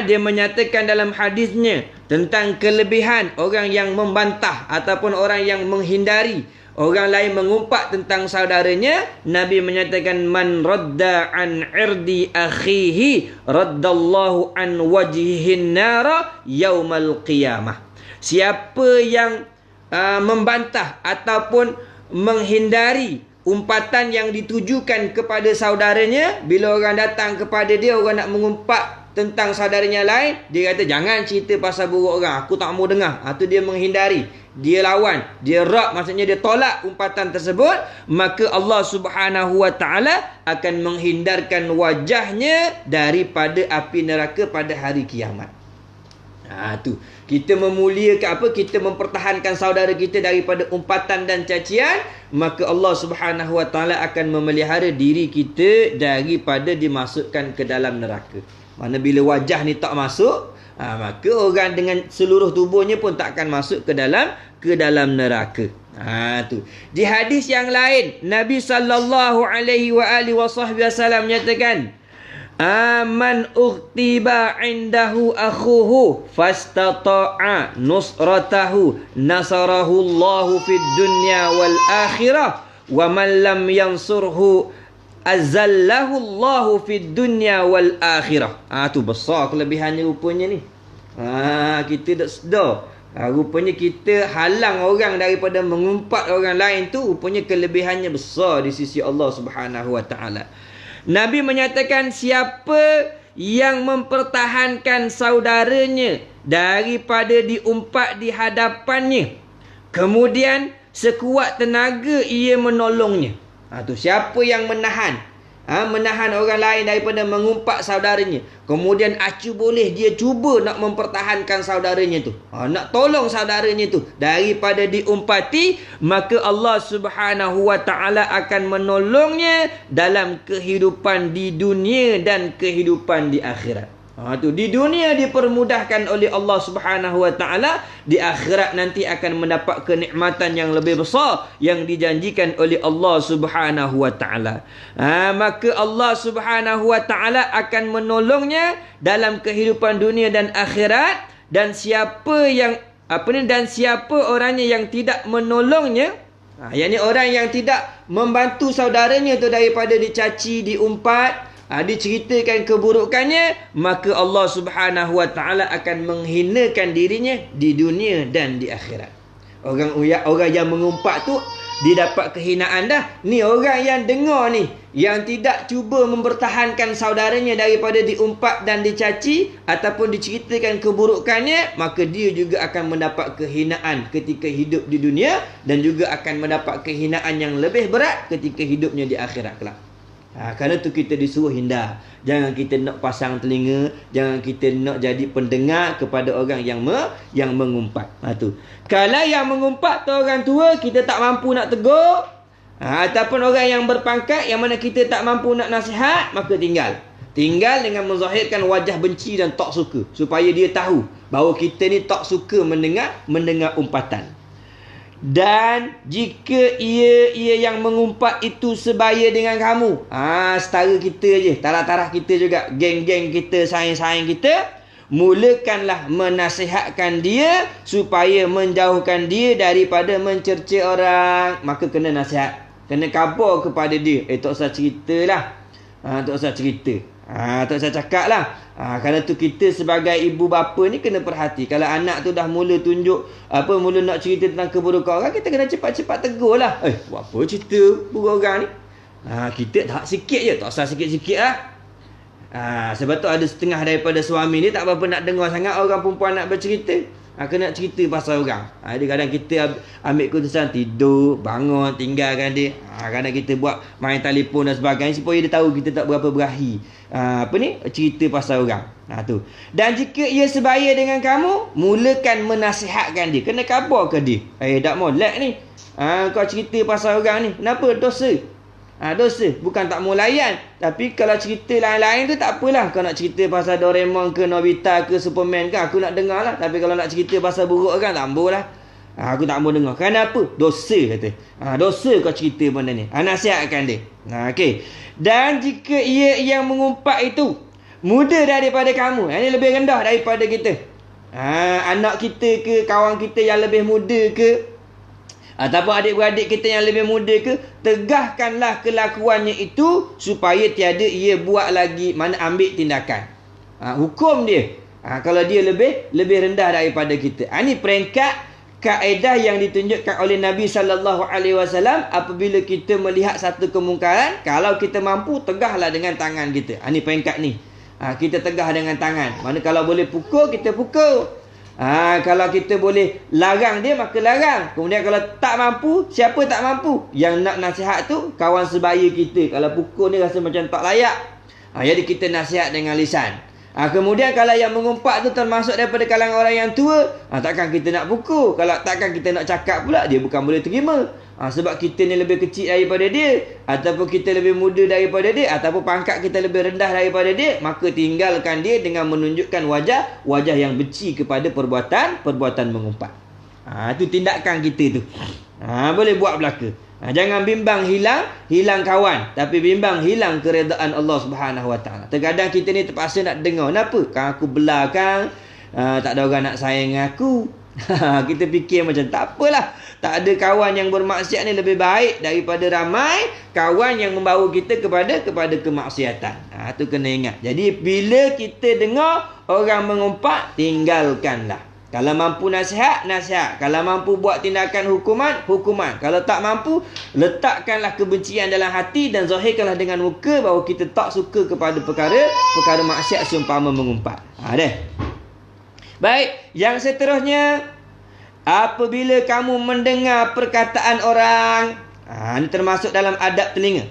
dia menyatakan dalam hadisnya tentang kelebihan orang yang membantah ataupun orang yang menghindari orang lain mengumpat tentang saudaranya. Nabi menyatakan, man radda an irdi akhihi raddallahu an wajhihin nara yaumal qiyamah. Siapa yang membantah ataupun menghindari umpatan yang ditujukan kepada saudaranya, bila orang datang kepada dia, orang nak mengumpat tentang saudaranya lain, dia kata jangan cerita pasal buruk orang, aku tak mau dengar. Tu dia menghindari, dia lawan, dia rak, maksudnya dia tolak umpatan tersebut. Maka Allah Subhanahu Wa Taala akan menghindarkan wajahnya daripada api neraka pada hari kiamat. Tu kita memuliakan kita mempertahankan saudara kita daripada umpatan dan cacian, maka Allah Subhanahu Wa Taala akan memelihara diri kita daripada dimasukkan ke dalam neraka. Mana bila wajah ni tak masuk, maka orang dengan seluruh tubuhnya pun tak akan masuk ke dalam neraka. Tu. Di hadis yang lain, Nabi sallallahu alaihi wasallam menyatakan, man ughtiba indahu akhuhu fastata'a nusratahu nasarahu Allahu fid dunya wal akhirah wa man lam yansurhu azallahu Allahu fid dunya wal akhirah. Tu besar kelebihannya rupanya ni. Kita tak sedar. Rupanya kita halang orang daripada mengumpat orang lain tu, rupanya kelebihannya besar di sisi Allah Subhanahu Wa Taala. Nabi menyatakan, siapa yang mempertahankan saudaranya daripada diumpat di hadapannya, kemudian sekuat tenaga ia menolongnya. Tu siapa yang menahan orang lain daripada mengumpat saudaranya, kemudian acu boleh dia cuba nak mempertahankan saudaranya tu, nak tolong saudaranya tu daripada diumpati, maka Allah Subhanahu wa taala akan menolongnya dalam kehidupan di dunia dan kehidupan di akhirat. Di dunia dipermudahkan oleh Allah Subhanahu wa taala, di akhirat nanti akan mendapat kenikmatan yang lebih besar yang dijanjikan oleh Allah Subhanahu wa taala. Maka Allah Subhanahu wa taala akan menolongnya dalam kehidupan dunia dan akhirat, dan siapa orangnya yang tidak menolongnya, yakni orang yang tidak membantu saudaranya tu daripada dicaci, diumpat, diceritakan keburukannya, maka Allah Subhanahu wa taala akan menghinakan dirinya di dunia dan di akhirat. Orang yang mengumpat tu dia dapat kehinaan dah. Ni orang yang dengar ni, yang tidak cuba mempertahankan saudaranya daripada diumpat dan dicaci ataupun diceritakan keburukannya, maka dia juga akan mendapat kehinaan ketika hidup di dunia, dan juga akan mendapat kehinaan yang lebih berat ketika hidupnya di akhirat kelak. Kerana tu kita disuruh hindar. Jangan kita nak pasang telinga, jangan kita nak jadi pendengar kepada orang yang mengumpat. Tu. Kalau yang mengumpat tu orang tua, kita tak mampu nak tegur, ataupun orang yang berpangkat yang mana kita tak mampu nak nasihat, maka tinggal dengan menzahirkan wajah benci dan tak suka, supaya dia tahu bahawa kita ni tak suka mendengar umpatan. Dan jika ia yang mengumpat itu sebaya dengan kamu, setara kita je, taraf-taraf kita juga, geng-geng kita, saing-saing kita, mulakanlah menasihatkan dia supaya menjauhkan dia daripada mencerca orang. Maka kena nasihat, kena khabar kepada dia, tak usah ceritalah, tak usah cerita, tak usah cakap lah. Kerana tu kita sebagai ibu bapa ni kena perhati. Kalau anak tu dah mula tunjuk mula nak cerita tentang keburukan orang, kita kena cepat-cepat tegur lah. Buat apa cerita buruk orang ni? Kita tak sikit je, tak usah sikit-sikit lah. Sebab tu ada setengah daripada suami ni tak apa-apa nak dengar sangat orang perempuan nak bercerita. Kena cerita pasal orang. Kadang-kadang kita ambil keputusan tidur, bangun, tinggalkan dia. Kadang kita buat main telefon dan sebagainya supaya dia tahu kita tak berapa berahi cerita pasal orang. Tu. Dan jika ia sebaya dengan kamu, mulakan menasihatkan dia. Kena khabar ke dia, tak molek ni, kau cerita pasal orang ni, kenapa? Dosa. Dosa. Bukan tak mau layan, tapi kalau cerita lain-lain tu tak apalah. Kau nak cerita pasal Doraemon ke Nobita ke Superman ke, aku nak dengar lah. Tapi kalau nak cerita pasal buruk orang, tak ambil lah. Aku tak mau dengar. Kenapa? Dosa, kata. Dosa kau cerita benda ni. Nasihatkan dia. Okey. Dan jika ia yang mengumpat itu muda daripada kamu, ini lebih rendah daripada kita, anak kita ke, kawan kita yang lebih muda ke, ataupun adik-beradik kita yang lebih muda ke, tegahkanlah kelakuannya itu supaya tiada ia buat lagi, mana ambil tindakan. Hukum dia. Kalau dia lebih rendah daripada kita. Ini peringkat kaedah yang ditunjukkan oleh Nabi SAW. Apabila kita melihat satu kemungkaran, kalau kita mampu, tegahlah dengan tangan kita. Ini peringkat ni. Kita tegah dengan tangan. Mana kalau boleh pukul, kita pukul. Kalau kita boleh larang dia, maka larang. Kemudian kalau tak mampu, siapa tak mampu? Yang nak nasihat tu kawan sebaya kita. Kalau pukul ni rasa macam tak layak, jadi kita nasihat dengan lisan. Kemudian kalau yang mengumpat tu termasuk daripada kalangan orang yang tua, takkan kita nak pukul. Kalau takkan kita nak cakap pula, dia bukan boleh terima. Sebab kita ni lebih kecil daripada dia, ataupun kita lebih muda daripada dia, ataupun pangkat kita lebih rendah daripada dia, maka tinggalkan dia dengan menunjukkan wajah yang benci kepada perbuatan mengumpat. Itu tindakan kita tu. Boleh buat belaka. Jangan bimbang hilang kawan, tapi bimbang hilang keredaan Allah Subhanahu wa taala. Terkadang kita ni terpaksa nak dengar, kenapa? Kan aku belakang, tak ada orang nak sayang aku. Kita fikir macam tak apalah, tak ada kawan yang bermaksiat ni lebih baik daripada ramai kawan yang membawa kita kepada kemaksiatan. Tu kena ingat. Jadi bila kita dengar orang mengumpat, tinggalkanlah. Kalau mampu nasihat, nasihat. Kalau mampu buat tindakan hukuman, hukuman. Kalau tak mampu, letakkanlah kebencian dalam hati dan zahirkanlah dengan muka bahawa kita tak suka kepada perkara maksiat seumpama mengumpat. Baik, yang seterusnya, Apabila kamu mendengar perkataan orang, ini termasuk dalam adab telinga.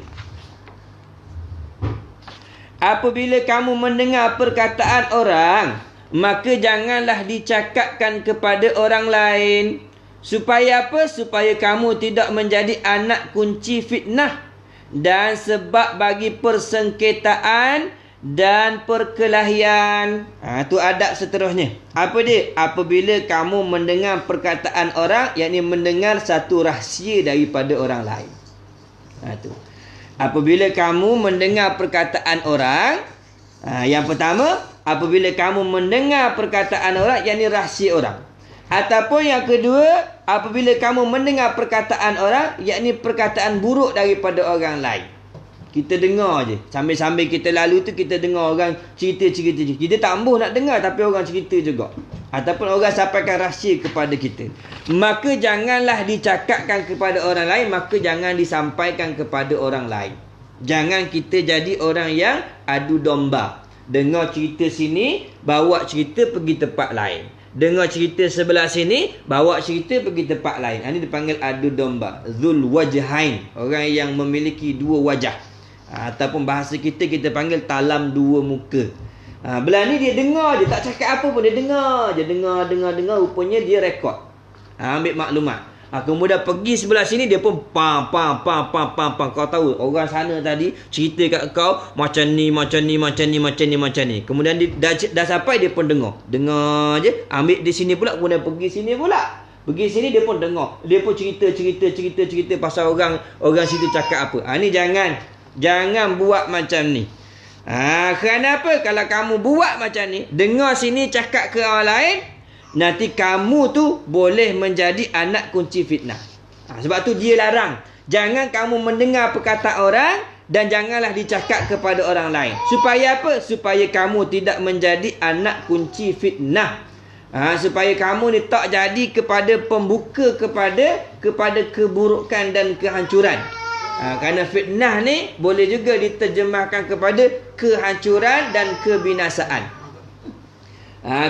Apabila kamu mendengar perkataan orang, maka janganlah dicakapkan kepada orang lain. Supaya apa? Supaya kamu tidak menjadi anak kunci fitnah dan sebab bagi persengketaan dan perkelahian. Itu adab seterusnya. Apa dia? Apabila kamu mendengar perkataan orang, yakni mendengar satu rahsia daripada orang lain. Itu. Apabila kamu mendengar perkataan orang, yang pertama, apabila kamu mendengar perkataan orang, yakni rahsia orang. Ataupun yang kedua, apabila kamu mendengar perkataan orang, yakni perkataan buruk daripada orang lain. Kita dengar je. Sambil-sambil kita lalu tu, kita dengar orang cerita-cerita. Kita tak ambuh nak dengar, tapi orang cerita juga. Ataupun orang sampaikan rahsia kepada kita. Maka janganlah dicakapkan kepada orang lain, maka jangan disampaikan kepada orang lain. Jangan kita jadi orang yang adu domba. Dengar cerita sini, bawa cerita pergi tempat lain. Dengar cerita sebelah sini, bawa cerita pergi tempat lain. Ini dipanggil adu domba. Zul wajhain. Orang yang memiliki dua wajah. Ataupun bahasa kita panggil talam dua muka. Belah ni dia dengar je, tak cakap apa pun. Dia dengar je. Dengar. Rupanya dia rekod. Ambil maklumat. Kemudian pergi sebelah sini, dia pun pam. Kau tahu orang sana tadi cerita kat kau macam ni. Kemudian dia dah sampai, dia pun dengar je. Ambil di sini pula, kemudian pergi sini pula. Pergi sini dia pun dengar. Dia pun cerita pasal orang situ cakap apa. Ni jangan buat macam ni. Kenapa? Kalau kamu buat macam ni, dengar sini cakap ke orang lain, nanti kamu tu boleh menjadi anak kunci fitnah. Sebab tu dia larang. Jangan kamu mendengar perkataan orang dan janganlah dicakap kepada orang lain. Supaya apa? Supaya kamu tidak menjadi anak kunci fitnah. Supaya kamu ni tak jadi kepada pembuka kepada keburukan dan kehancuran. Kerana fitnah ni boleh juga diterjemahkan kepada kehancuran dan kebinasaan.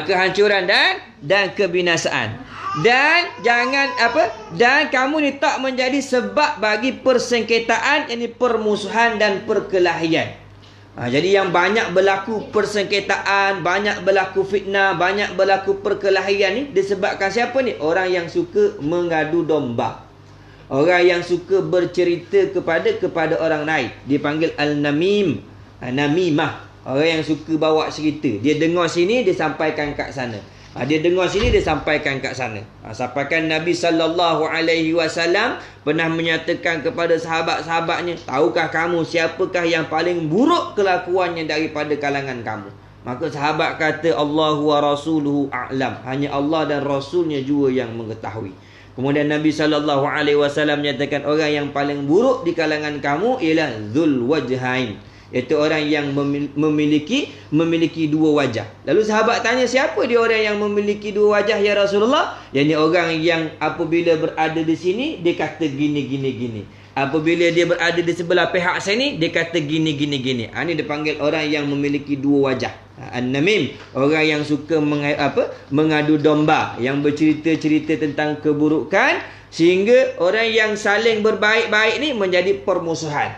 Kehancuran dan kebinasaan. Dan jangan dan kamu ni tak menjadi sebab bagi persengketaan, yakni permusuhan dan perkelahian. Jadi yang banyak berlaku persengketaan, banyak berlaku fitnah, banyak berlaku perkelahian ni disebabkan siapa ni? Orang yang suka mengadu domba. Orang yang suka bercerita kepada orang lain. Dipanggil al-namim. Namimah. Orang yang suka bawa cerita. Dia dengar sini, dia sampaikan kat sana. Dia dengar sini, dia sampaikan kat sana. Sampaikan Nabi SAW pernah menyatakan kepada sahabat-sahabatnya, tahukah kamu siapakah yang paling buruk kelakuannya daripada kalangan kamu? Maka sahabat kata, Allahu wa rasuluhu a'lam. Hanya Allah dan Rasulnya jua yang mengetahui. Kemudian Nabi SAW menyatakan orang yang paling buruk di kalangan kamu ialah Zul Wajhain, iaitu orang yang memiliki dua wajah. Lalu sahabat tanya, siapa dia orang yang memiliki dua wajah ya Rasulullah? Yakni orang yang apabila berada di sini dia kata gini. Apabila dia berada di sebelah pihak sini dia kata gini. Ini dipanggil orang yang memiliki dua wajah. An-namim, orang yang suka mengadu domba, yang bercerita-cerita tentang keburukan sehingga orang yang saling berbaik-baik ni menjadi permusuhan.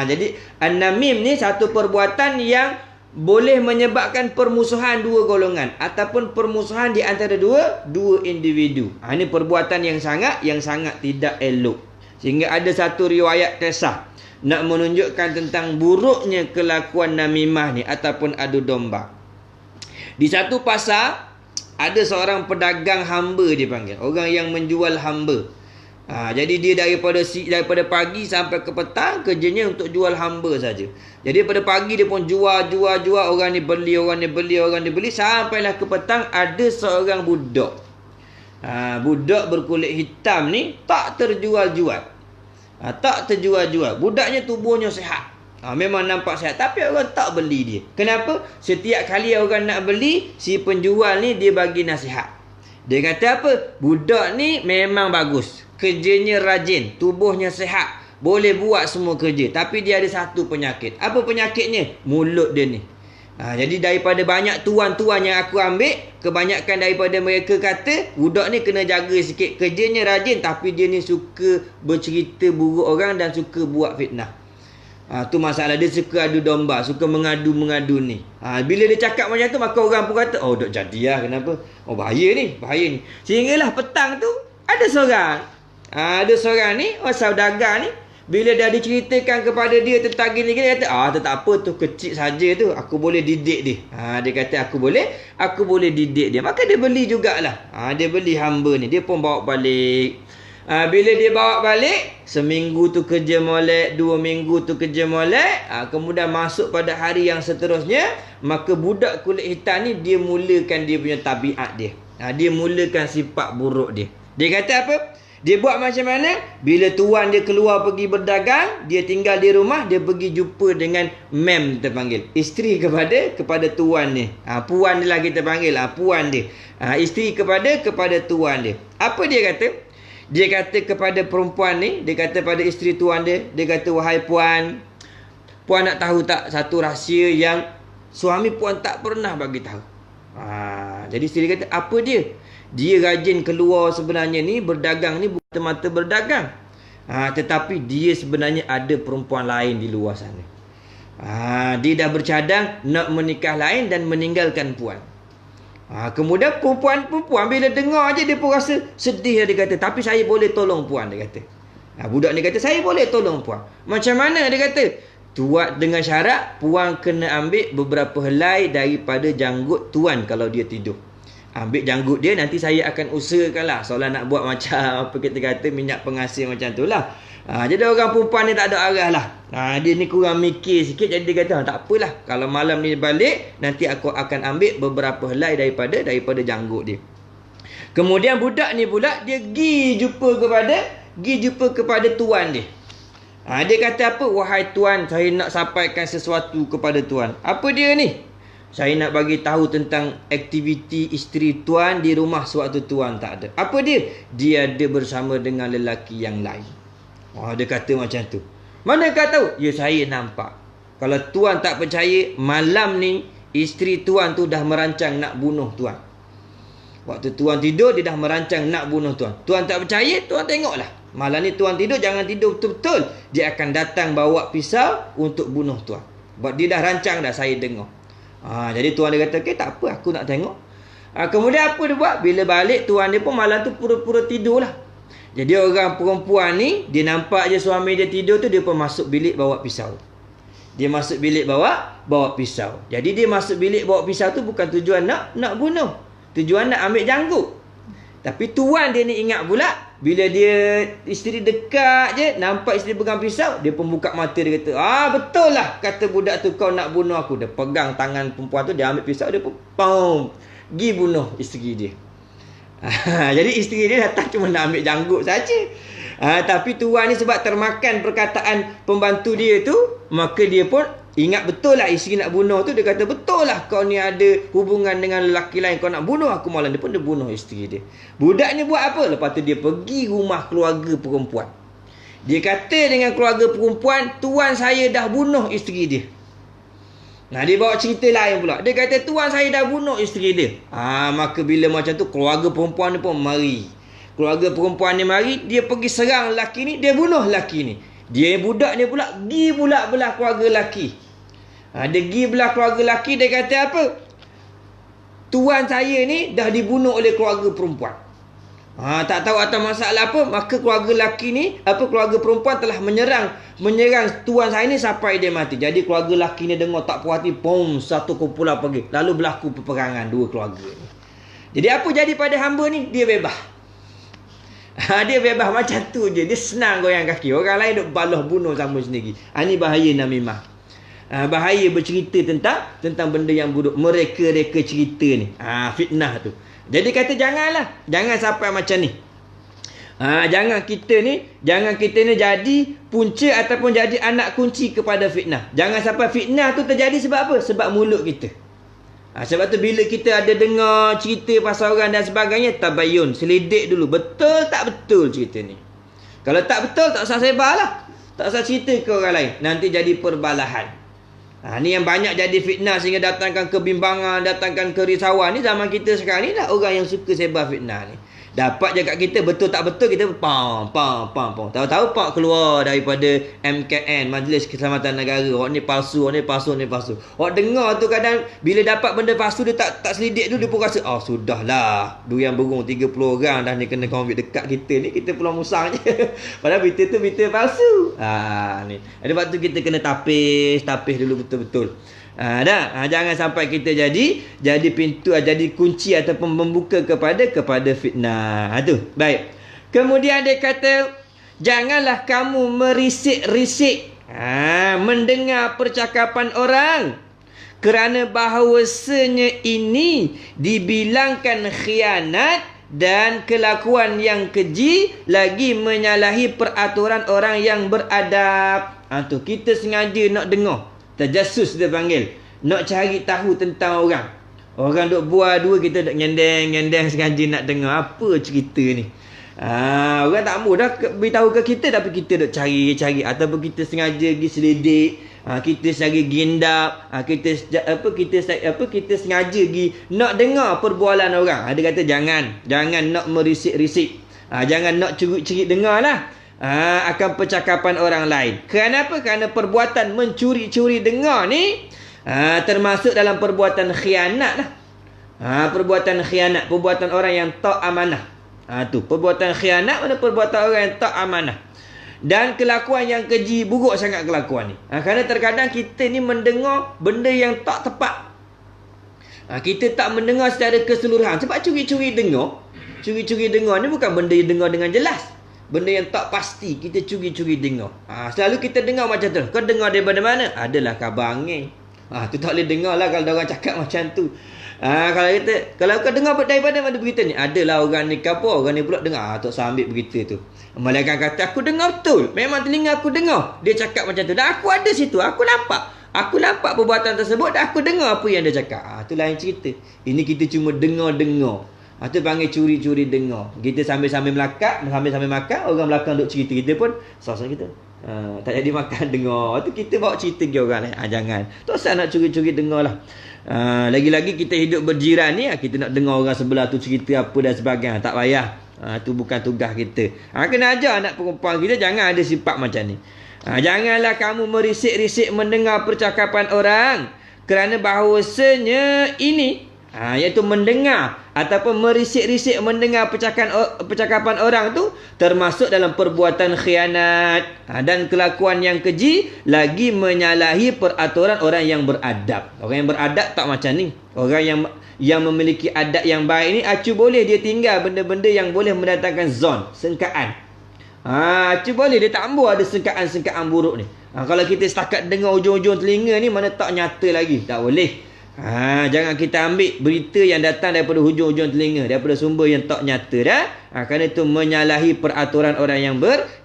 Jadi an-namim ni satu perbuatan yang boleh menyebabkan permusuhan dua golongan ataupun permusuhan di antara dua individu. Ini perbuatan yang sangat tidak elok. Sehingga ada satu riwayat kisah nak menunjukkan tentang buruknya kelakuan namimah ni ataupun adu domba. Di satu pasar ada seorang pedagang hamba dipanggil, orang yang menjual hamba. Jadi dia daripada pagi sampai ke petang kerjanya untuk jual hamba saja. Jadi pada pagi dia pun jual, orang ni beli sampailah ke petang ada seorang budak. Budak berkulit hitam ni tak terjual-jual. Budaknya tubuhnya sihat. Memang nampak sihat, tapi orang tak beli dia. Kenapa? Setiap kali orang nak beli, si penjual ni dia bagi nasihat. Dia kata apa? Budak ni memang bagus, kerjanya rajin, tubuhnya sihat, boleh buat semua kerja, tapi dia ada satu penyakit. Apa penyakitnya? Mulut dia ni. Jadi daripada banyak tuan-tuan yang aku ambil, kebanyakan daripada mereka kata budak ni kena jaga sikit. Kerjanya rajin tapi dia ni suka bercerita buruk orang dan suka buat fitnah. Tu masalah, dia suka adu domba, suka mengadu-mengadu ni. Bila dia cakap macam tu, maka orang pun kata, oh dok jadilah, kenapa? Oh bahaya ni. Sehinggalah petang tu ada seorang ni, saudagar ni, bila dah diceritakan kepada dia tentang gini-gini, dia kata, tak apa tu, kecil saja tu, aku boleh didik dia. Dia kata aku boleh didik dia. Maka dia beli jugalah. Dia beli hamba ni, dia pun bawa balik. Bila dia bawa balik, seminggu tu kerja molek, 2 minggu tu kerja molek, kemudian masuk pada hari yang seterusnya, maka budak kulit hitam ni dia mulakan dia punya tabiat dia. Dia mulakan sifat buruk dia. Dia kata apa? Dia buat macam mana? Bila tuan dia keluar pergi berdagang, dia tinggal di rumah, dia pergi jumpa dengan mem terpanggil, isteri kepada tuan ni. Puan dia lah kita panggil, puan dia. Isteri kepada tuan dia. Apa dia kata? Dia kata kepada perempuan ni, dia kata pada isteri tuan dia, dia kata, wahai puan nak tahu tak satu rahsia yang suami puan tak pernah bagi tahu? Jadi isteri kata, apa dia? Dia rajin keluar sebenarnya ni, berdagang ni bukan semata berdagang. Tetapi dia sebenarnya ada perempuan lain di luar sana. Dia dah bercadang nak menikah lain dan meninggalkan puan. Kemudian perempuan bila dengar je dia pun rasa sedih. Dia kata, tapi saya boleh tolong puan, dia kata. Budak ni kata, saya boleh tolong puan. Macam mana? Dia kata, tuan dengan syarat puan kena ambil beberapa helai daripada janggut tuan kalau dia tidur. Ambil janggut dia, nanti saya akan usahakan lah, seolah nak buat macam apa kita kata minyak pengasih macam tu lah. Jadi orang perempuan ni tak ada arah lah. Dia ni kurang mikir sikit. Jadi dia kata, tak apalah, kalau malam ni balik, nanti aku akan ambil beberapa helai daripada janggut dia. Kemudian budak ni pula, dia pergi jumpa kepada tuan dia. Dia kata apa? Wahai tuan, saya nak sampaikan sesuatu kepada tuan. Apa dia ni? Saya nak bagi tahu tentang aktiviti isteri tuan di rumah sewaktu tuan tak ada. Apa dia? Dia ada bersama dengan lelaki yang lain. Dia kata macam tu. Mana kau tahu? Ya, saya nampak. Kalau tuan tak percaya, malam ni isteri tuan tu dah merancang nak bunuh tuan. Waktu tuan tidur, dia dah merancang nak bunuh tuan. Tuan tak percaya, tuan tengoklah. Malam ni tuan tidur, jangan tidur betul-betul. Dia akan datang bawa pisau untuk bunuh tuan. Sebab dia dah rancang dah, saya dengar. Jadi tuan dia kata, okay, tak apa, aku nak tengok. Kemudian apa dia buat? Bila balik, tuan dia pun malam tu pura-pura tidur lah. Jadi orang perempuan ni, dia nampak je suami dia tidur tu, dia pun masuk bilik bawa pisau. Dia masuk bilik bawa pisau. Jadi dia masuk bilik bawa pisau tu bukan tujuan nak bunuh. Tujuan nak ambil janggut. Tapi tuan dia ni ingat pula, bila dia isteri dekat je, nampak isteri pegang pisau, dia pun buka mata, dia kata, betul lah kata budak tu, kau nak bunuh aku. Dia pegang tangan perempuan tu, dia ambil pisau, dia pun pergi bunuh isteri dia. Jadi isteri dia datang cuma nak ambil janggut saja. Tapi tuan ni sebab termakan perkataan pembantu dia tu, maka dia pun ingat betul lah isteri nak bunuh tu. Dia kata, betul lah kau ni ada hubungan dengan lelaki lain, kau nak bunuh aku. Malam dia pun dia bunuh isteri dia. Budak ni buat apa? Lepas tu dia pergi rumah keluarga perempuan. Dia kata dengan keluarga perempuan, tuan saya dah bunuh isteri dia. Dia bawa cerita lain pula. Dia kata, tuan saya dah bunuh isteri dia. Maka bila macam tu, keluarga perempuan ni pun mari. Keluarga perempuan ni mari, dia pergi serang lelaki ni, dia bunuh lelaki ni. Dia budak ni pula pergi pula belah keluarga lelaki. Dia pergi belah keluarga lelaki, dia kata apa? Tuan saya ni dah dibunuh oleh keluarga perempuan. Tak tahu atas masalah apa, maka keluarga lelaki ni, keluarga perempuan telah menyerang tuan saya ni sampai dia mati. Jadi keluarga lelaki ni dengar tak puas hati, satu kumpulan pergi. Lalu berlaku peperangan dua keluarga ni. Jadi apa jadi pada hamba ni? Dia bebas. Dia bebas macam tu je. Dia senang goyang kaki. Orang lain duk balah bunuh sama sendiri. Ini bahaya namimah. Bahaya bercerita tentang benda yang buruk. Mereka-reka cerita ni. Fitnah tu. Jadi kata janganlah. Jangan sampai macam ni. Jangan kita ni jadi punca ataupun jadi anak kunci kepada fitnah. Jangan sampai fitnah tu terjadi sebab apa? Sebab mulut kita. Sebab tu bila kita ada dengar cerita pasal orang dan sebagainya, tabayun, selidik dulu. Betul tak betul cerita ni? Kalau tak betul, tak usah sebar lah. Tak usah cerita ke orang lain. Nanti jadi perbalahan. Ni yang banyak jadi fitnah sehingga datangkan kebimbangan, datangkan kerisauan. Ni zaman kita sekarang ni lah orang yang suka sebar fitnah ni. Dapat je kat kita, betul tak betul, kita pam. Tahu-tahu pak keluar daripada MKN, Majlis Keselamatan Negara. Ni palsu. Awak dengar tu kadang bila dapat benda palsu dia tak selidik dulu, dia pun rasa sudahlah, durian berung 30 orang dah ni kena COVID dekat kita ni, kita pulang musang je. Padahal berita tu berita palsu. Ni. Ada waktu kita kena tapis dulu betul-betul. Jangan sampai kita jadi pintu, jadi kunci ataupun membuka kepada fitnah. Tu. Baik. Kemudian dia kata, janganlah kamu merisik-risik mendengar percakapan orang, kerana bahawasanya ini dibilangkan khianat dan kelakuan yang keji, lagi menyalahi peraturan orang yang beradab. Tu kita sengaja nak dengar. Tajassus dia panggil. Nak cari tahu tentang orang. Orang duk buat dua, kita duk ngendeng sengaja nak dengar apa cerita ni. Orang tak mahu dah beritahu ke kita, tapi kita duk cari ataupun kita sengaja pergi selidik. Kita sengaja gendap. Kita sengaja pergi nak dengar perbualan orang. Dia kata jangan nak merisik-risik. Jangan nak cerit-cerit dengar lah. Akan percakapan orang lain. Kenapa? Kerana perbuatan mencuri-curi dengar ni termasuk dalam perbuatan khianat lah. Perbuatan khianat, perbuatan orang yang tak amanah. Tu perbuatan khianat, mana perbuatan orang yang tak amanah. Dan kelakuan yang keji, buruk sangat kelakuan ni. Kerana terkadang kita ni mendengar benda yang tak tepat. Kita tak mendengar secara keseluruhan. Sebab curi-curi dengar ni bukan benda yang dengar dengan jelas. Benda yang tak pasti, kita curi-curi dengar. Selalu kita dengar macam tu. Kau dengar daripada mana? Adalah khabar angin. Tu tak boleh dengar lah kalau orang cakap macam tu. Kalau kau dengar daripada mana berita ni? Adalah orang ni kapur, orang ni pula dengar. Tak usah ambil berita tu. Malaikat kata, aku dengar betul. Memang telinga aku dengar. Dia cakap macam tu. Dan aku ada situ. Aku nampak perbuatan tersebut. Dan aku dengar apa yang dia cakap. Tu lain cerita. Ini kita cuma dengar. Tu panggil curi-curi dengar. Kita sambil-sambil melakak, sambil-sambil makan, orang belakang duk cerita, kita pun sosok kita tak jadi makan, dengar. Tu kita bawa cerita ke orang lain. Jangan. Tak usah nak curi-curi dengar lah. Lagi-lagi kita hidup berjiran ni, kita nak dengar orang sebelah tu cerita apa dan sebagainya. Tak payah. Tu bukan tugas kita. Kena ajar anak perempuan kita jangan ada sifat macam ni. Janganlah kamu merisik-risik mendengar percakapan orang, kerana bahawasanya ini iaitu mendengar ataupun merisik-risik mendengar percakapan orang tu termasuk dalam perbuatan khianat dan kelakuan yang keji, lagi menyalahi peraturan orang yang beradab. Orang yang beradab tak macam ni. Orang yang memiliki adab yang baik ni, acu boleh dia tinggal benda-benda yang boleh mendatangkan zon, sengkaan. Acu boleh dia tak ambil ada sengkaan-sengkaan buruk ni. Kalau kita setakat dengar ujung-ujung telinga ni, mana tak nyata lagi. Tak boleh. Jangan kita ambil berita yang datang daripada hujung-hujung telinga, daripada sumber yang tak nyata dah. Kerana itu menyalahi peraturan orang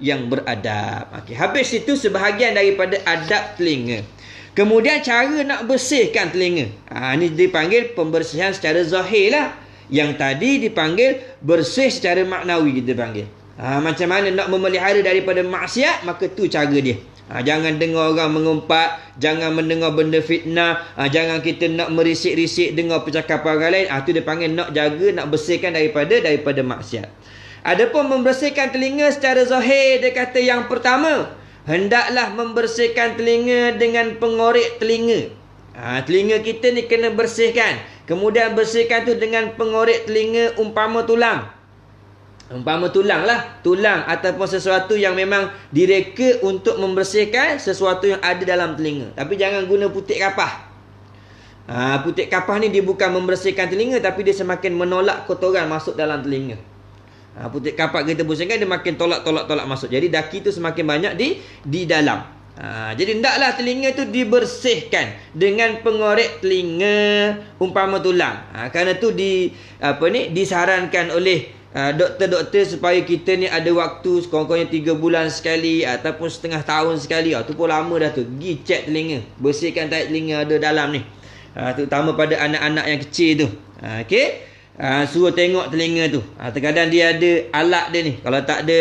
yang beradab. Habis itu sebahagian daripada adab telinga. Kemudian cara nak bersihkan telinga. Ini dipanggil pembersihan secara zahir lah. Yang tadi dipanggil bersih secara maknawi, kita panggil. Macam mana nak memelihara daripada maksiat, maka tu cara dia. Jangan dengar orang mengumpat, jangan mendengar benda fitnah, jangan kita nak merisik-risik dengar percakapan orang lain. Itu dia panggil nak jaga, nak bersihkan daripada maksiat. Adapun membersihkan telinga secara zahir, dia kata yang pertama, hendaklah membersihkan telinga dengan pengorek telinga. Telinga kita ni kena bersihkan. Kemudian bersihkan tu dengan pengorek telinga umpama tulang. Umpama tulang lah. Tulang ataupun sesuatu yang memang direka untuk membersihkan sesuatu yang ada dalam telinga. Tapi jangan guna putik kapah. Putik kapah ni dia bukan membersihkan telinga, tapi dia semakin menolak kotoran masuk dalam telinga. Putik kapah kita bersihkan, dia makin tolak masuk. Jadi daki tu semakin banyak di dalam. Jadi hendaklah telinga tu dibersihkan dengan pengorek telinga umpama tulang. Kerana tu disarankan oleh doktor-doktor supaya kita ni ada waktu sekurang-kurangnya 3 bulan sekali ataupun setengah tahun sekali. Tu pun lama dah tu. Pergi cek telinga, bersihkan tarik telinga ada dalam ni. Terutama pada anak-anak yang kecil tu. Okey. suruh tengok telinga tu. Terkadang dia ada alat dia ni. Kalau tak ada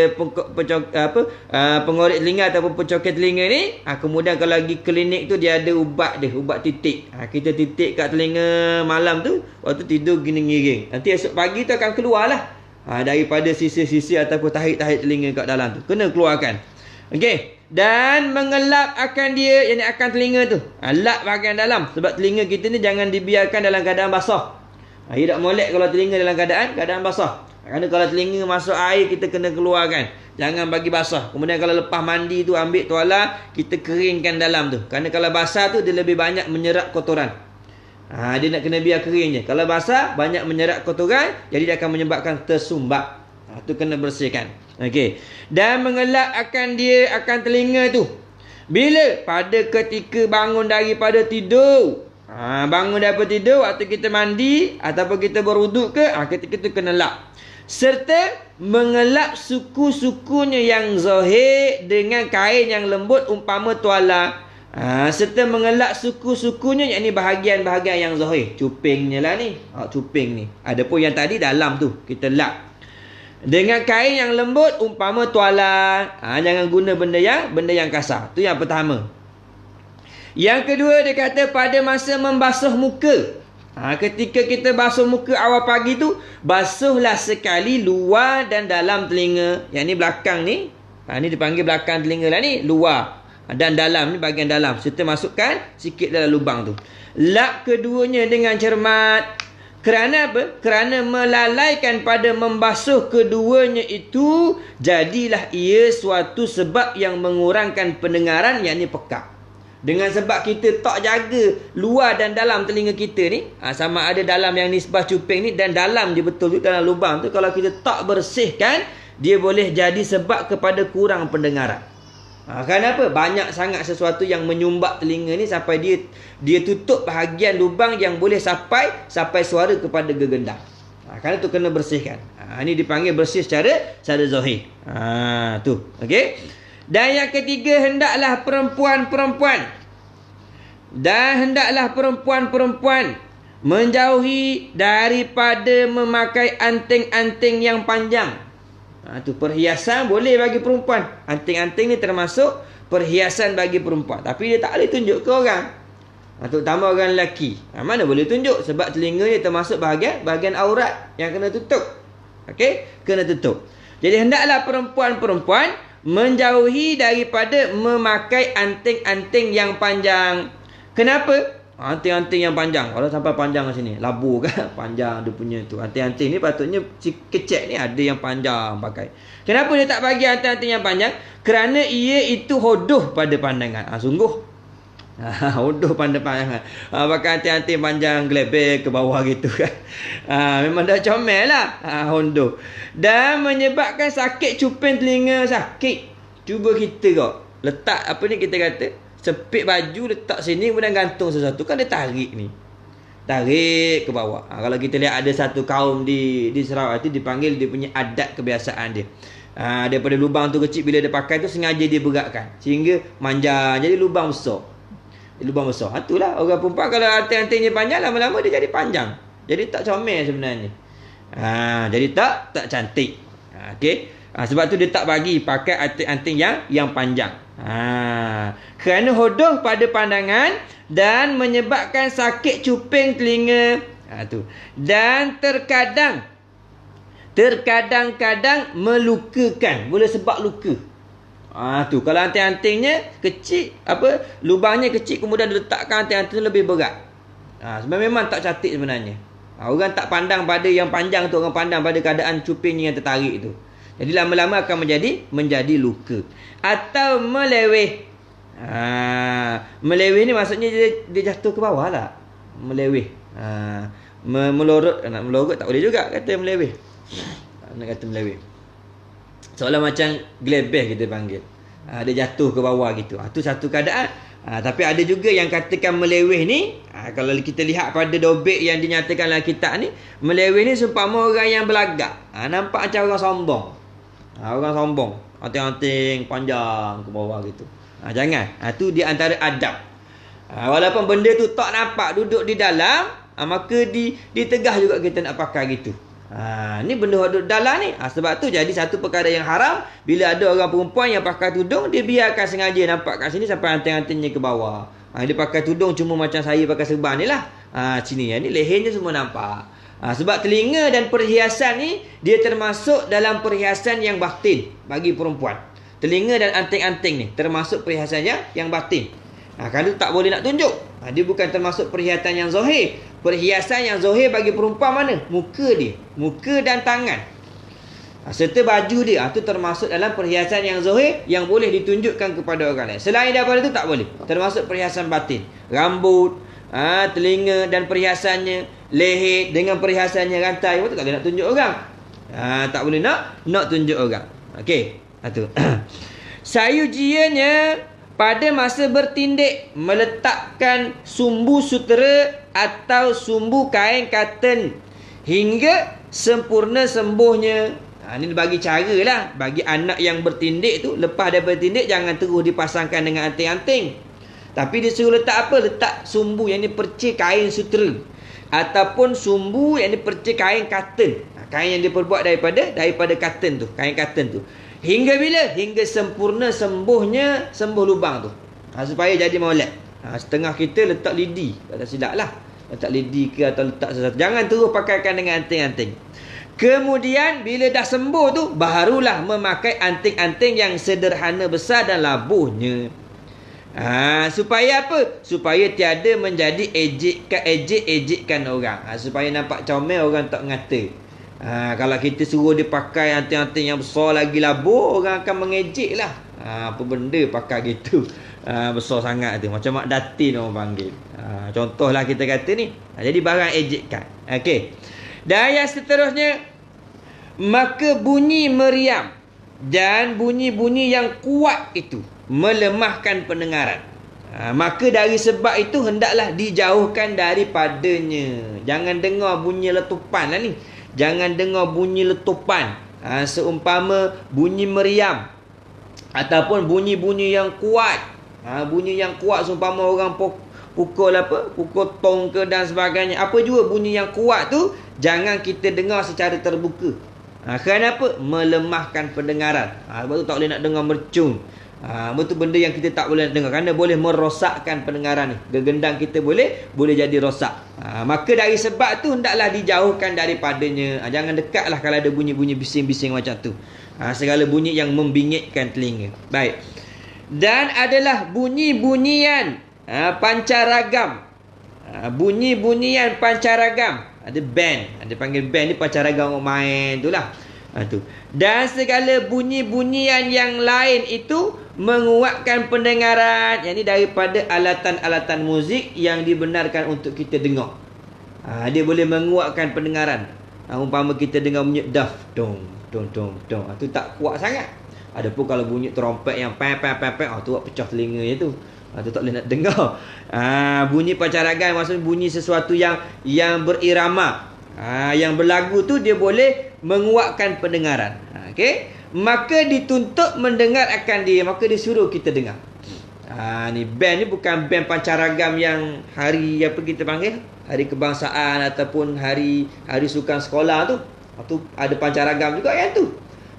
pengorek telinga ataupun pencokek telinga ni, kemudian kalau lagi klinik tu dia ada ubat dia, ubat titik. Kita titik kat telinga malam tu, waktu tidur gini ngiring. Nanti esok pagi tu akan keluar lah. Daripada sisi-sisi ataupun tahi-tahi telinga kat dalam tu. Kena keluarkan. Okey. Dan mengelap akan dia, yang akan telinga tu. Lap bahagian dalam. Sebab telinga kita ni jangan dibiarkan dalam keadaan basah. Ia tak molek kalau telinga dalam keadaan basah. Kerana kalau telinga masuk air, kita kena keluarkan. Jangan bagi basah. Kemudian kalau lepas mandi tu ambil tuala, kita keringkan dalam tu. Kerana kalau basah tu dia lebih banyak menyerap kotoran. Dia nak kena biar kering je. Kalau basah banyak menyerap kotoran, jadi dia akan menyebabkan tersumbat. Tu kena bersihkan. Okey. Dan mengelap akan dia akan telinga tu. Bila? Pada ketika bangun daripada tidur. Bangun daripada tidur, waktu kita mandi ataupun kita berwuduk ke, ketika itu kena lap. Serta mengelap suku-sukunya yang zahir dengan kain yang lembut umpama tuala. Serta mengelap suku-sukunya, yakni bahagian-bahagian yang zahir. Cupingnya lah ni. Cuping ni. Adapun yang tadi dalam tu kita lap. Dengan kain yang lembut umpama tuala. Jangan guna benda yang kasar. Tu yang pertama. Yang kedua dia kata pada masa membasuh muka. Ketika kita basuh muka awal pagi tu, basuhlah sekali luar dan dalam telinga. Yang ni belakang ni. Ni dipanggil belakang telinga lah ni. Luar. Dan dalam ni bahagian dalam. Serta masukkan sikit dalam lubang tu. Lap keduanya dengan cermat. Kerana apa? Kerana melalaikan pada membasuh keduanya itu, jadilah ia suatu sebab yang mengurangkan pendengaran, yakni pekak. Dengan sebab kita tak jaga luar dan dalam telinga kita ni, sama ada dalam yang nisbah cuping ni dan dalam je betul tu dalam lubang tu, kalau kita tak bersihkan, dia boleh jadi sebab kepada kurang pendengaran. Kenapa? Banyak sangat sesuatu yang menyumbat telinga ni sampai dia tutup bahagian lubang yang boleh sampai suara kepada gegendang. Kerana tu kena bersihkan. Ini dipanggil bersih secara zahir. Tu. Okey. Dan yang ketiga, hendaklah perempuan menjauhi daripada memakai anting-anting yang panjang. Tu perhiasan boleh bagi perempuan. Anting-anting ni termasuk perhiasan bagi perempuan. Tapi dia tak boleh tunjuk ke orang. Terutama orang lelaki. Mana boleh tunjuk? Sebab telinga ni termasuk bahagian aurat yang kena tutup. Okey? Kena tutup. Jadi hendaklah perempuan menjauhi daripada memakai anting-anting yang panjang. Kenapa? Anting-anting yang panjang. Kalau sampai panjang kat sini, labu kan? Panjang dia punya tu. Anting-anting ni patutnya kecek ni ada yang panjang pakai. Kenapa dia tak bagi anting-anting yang panjang? Kerana ia itu hodoh pada pandangan. Sungguh. Hodoh pada pandangan. Pakai anting-anting panjang gelebek ke bawah gitu kan. Memang dah comel lah. Hodoh. Dan menyebabkan sakit cuping telinga. Sakit. Cuba kita kok letak apa ni kita kata, sepit baju letak sini kemudian gantung sesuatu, kan dia tarik ni. Tarik ke bawah. Kalau kita lihat ada satu kaum di Sarawak itu dipanggil, dia punya adat kebiasaan dia. Daripada lubang tu kecil, bila dia pakai tu sengaja dia beratkan sehingga manjang jadi lubang besar. Itulah orang perempuan kalau anting-antingnya panjang, lama-lama dia jadi panjang. Jadi tak comel sebenarnya. Jadi tak cantik. Okey. Sebab tu dia tak bagi pakai anting-anting yang panjang. Kerana hodoh pada pandangan dan menyebabkan sakit cuping telinga. Tu. Dan terkadang-kadang melukakan, boleh sebab luka. Tu kalau anting-antingnya kecil, lubangnya kecil, kemudian diletakkan anting-anting lebih berat. Sebenarnya memang tak cantik sebenarnya. Orang tak pandang pada yang panjang tu, orang pandang pada keadaan cupingnya yang tertarik tu. Jadi lama-lama akan menjadi luka. Atau meleweh. Meleweh ni maksudnya dia jatuh ke bawah lah. Meleweh. Melorot. Nak melorot tak boleh juga kata meleweh. Nak kata meleweh. Seolah macam gelebeh kita panggil. Dia jatuh ke bawah gitu. Itu satu keadaan. Tapi ada juga yang katakan meleweh ni, kalau kita lihat pada dobek yang dinyatakan dalam kitab ni, meleweh ni seumpama orang yang belagak. Nampak macam orang sombong. Orang sombong, anting-anting panjang ke bawah gitu. Jangan. Itu di antara adab. Walaupun benda tu tak nampak duduk di dalam, maka ditegah juga kita nak pakai gitu. Ni benda duduk dalam ni. Sebab tu jadi satu perkara yang haram bila ada orang perempuan yang pakai tudung, dia biarkan sengaja nampak kat sini sampai anting-antingnya ke bawah. Dia pakai tudung cuma macam saya pakai serban ni lah. Sini ni lehernya semua nampak. Sebab telinga dan perhiasan ni dia termasuk dalam perhiasan yang batin bagi perempuan. Telinga dan anting-anting ni termasuk perhiasannya yang batin. Kalau tak boleh nak tunjuk. Dia bukan termasuk perhiasan yang zahir. Perhiasan yang zahir bagi perempuan mana? Muka dia, muka dan tangan, serta baju dia. Itu termasuk dalam perhiasan yang zahir yang boleh ditunjukkan kepada orang lain. Selain daripada itu tak boleh. Termasuk perhiasan batin. Rambut, telinga dan perhiasannya, leher dengan perhiasannya, rantai, itu tak boleh nak tunjuk orang. Tak boleh nak tunjuk orang. Okey, itu. Sayujianya pada masa bertindik meletakkan sumbu sutera atau sumbu kain katen hingga sempurna sembuhnya. Ini bagi cara lah. Bagi anak yang bertindik tu, lepas daripada tindik jangan terus dipasangkan dengan anting-anting, tapi dia suruh letak apa? Letak sumbu yang dipercik kain sutera ataupun sumbu yang dipercik kain katen. Kain yang diperbuat daripada katen tu, kain katen tu. Hingga bila? Hingga sempurna sembuhnya, sembuh lubang tu. Supaya jadi molek. Setengah kita letak lidi, tak silap lah. Letak lidi ke atau letak sesuatu. Jangan terus pakaikan dengan anting-anting. Kemudian bila dah sembuh tu, barulah memakai anting-anting yang sederhana, besar dan labuhnya. Supaya apa? Supaya tiada menjadi ejek-ejekkan orang. Supaya nampak comel, orang tak ngata. Kalau kita suruh dia pakai anting-anting yang besar lagi labuh, orang akan mengejek lah. Apa benda pakai gitu, besar sangat tu. Macam Mak Datin orang panggil. Contohlah kita kata ni. Jadi barang ejekkan. Okey. Dan yang seterusnya, maka bunyi meriam dan bunyi-bunyi yang kuat itu melemahkan pendengaran. Maka dari sebab itu hendaklah dijauhkan daripadanya. Jangan dengar bunyi letupan lah ni. Jangan dengar bunyi letupan. Seumpama bunyi meriam ataupun bunyi-bunyi yang kuat. Bunyi yang kuat seumpama orang pukul tong ke dan sebagainya. Apa juga bunyi yang kuat tu, jangan kita dengar secara terbuka. Kenapa? Melemahkan pendengaran. Sebab tu tak boleh nak dengar mercun. Betul benda yang kita tak boleh nak dengar, kerana boleh merosakkan pendengaran ni. Gegendang kita boleh jadi rosak. Maka dari sebab tu hendaklah dijauhkan daripadanya. Jangan dekatlah kalau ada bunyi-bunyi bising-bising macam tu. Segala bunyi yang membingitkan telinga. Baik. Dan adalah bunyi-bunyian pancaragam. Bunyi-bunyian pancaragam. Ada band, ada panggil band ni pancaragam orang main tu lah. Tu. Dan segala bunyi-bunyian yang lain itu menguatkan pendengaran. Yang ni daripada alatan-alatan muzik yang dibenarkan untuk kita dengar. Dia boleh menguatkan pendengaran. Umpama kita dengar bunyi daf, dong, dong, dong, dong. Tu tak kuat sangat. Adapun kalau bunyi trompet yang pep, tu buat pecah telinganya tu. Tu tak boleh nak dengar. Bunyi pancaragam maksudnya bunyi sesuatu yang berirama. Yang berlagu tu dia boleh menguatkan pendengaran. Okey. Maka dituntut mendengar akan dia. Maka disuruh kita dengar. Ni band ni bukan band pancaragam yang hari apa kita panggil, hari kebangsaan ataupun hari sukan sekolah tu. Tu ada pancaragam juga yang tu.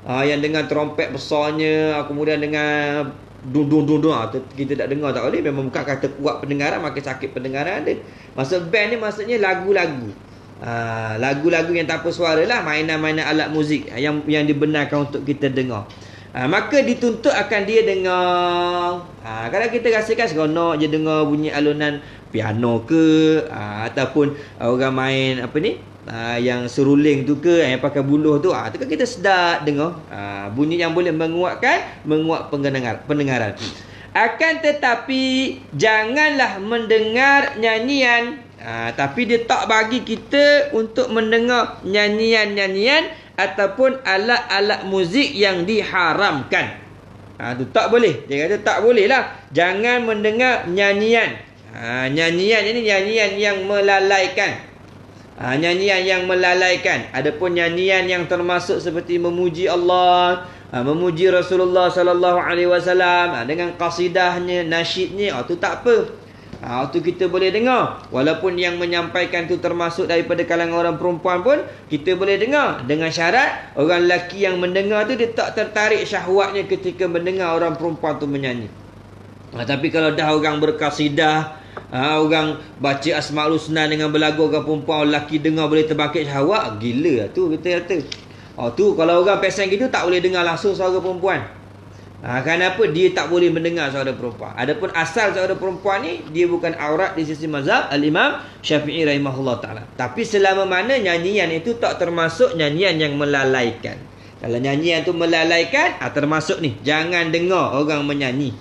Yang dengan trompet besarnya, kemudian dengan dung dung dung dung, kita tak dengar, tak boleh. Memang bukan kata kuat pendengaran, makin sakit pendengaran dia. Maksud band ni maksudnya lagu-lagu. Lagu-lagu yang tanpa suara lah, mainan-mainan alat muzik yang dibenarkan untuk kita dengar. Maka dituntut akan dia dengar. Kalau kita rasakan seronok je dengar bunyi alunan piano ke, ataupun orang main apa ni, yang seruling tu ke, yang pakai buluh tu, tu kan kita sedap dengar. Bunyi yang boleh menguat pendengaran. Akan tetapi janganlah mendengar nyanyian. Tapi dia tak bagi kita untuk mendengar nyanyian-nyanyian ataupun alat-alat muzik yang diharamkan. Tu tak boleh. Dia kata tak boleh lah. Jangan mendengar nyanyian. Nyanyian ini nyanyian yang melalaikan. Nyanyian yang melalaikan. Adapun nyanyian yang termasuk seperti memuji Allah, memuji Rasulullah sallallahu alaihi wasallam dengan qasidahnya, nasyidnya, tu tak apa. Waktu kita boleh dengar. Walaupun yang menyampaikan tu termasuk daripada kalangan orang perempuan pun, kita boleh dengar. Dengan syarat, orang lelaki yang mendengar tu, dia tak tertarik syahwatnya ketika mendengar orang perempuan tu menyanyi. Tapi kalau dah orang berkasidah, orang baca Asmaul Husna dengan berlagu orang perempuan, orang lelaki dengar boleh terbangkit syahwat, gila tu kita kata. Tu kalau orang pesen gitu tak boleh dengar langsung suara perempuan. Kenapa? Dia tak boleh mendengar suara perempuan. Adapun asal suara perempuan ni, dia bukan aurat di sisi mazhab Al-Imam Syafi'i rahimahullah ta'ala. Tapi selama mana nyanyian itu tak termasuk nyanyian yang melalaikan. Kalau nyanyian tu melalaikan, termasuk ni, jangan dengar orang menyanyi.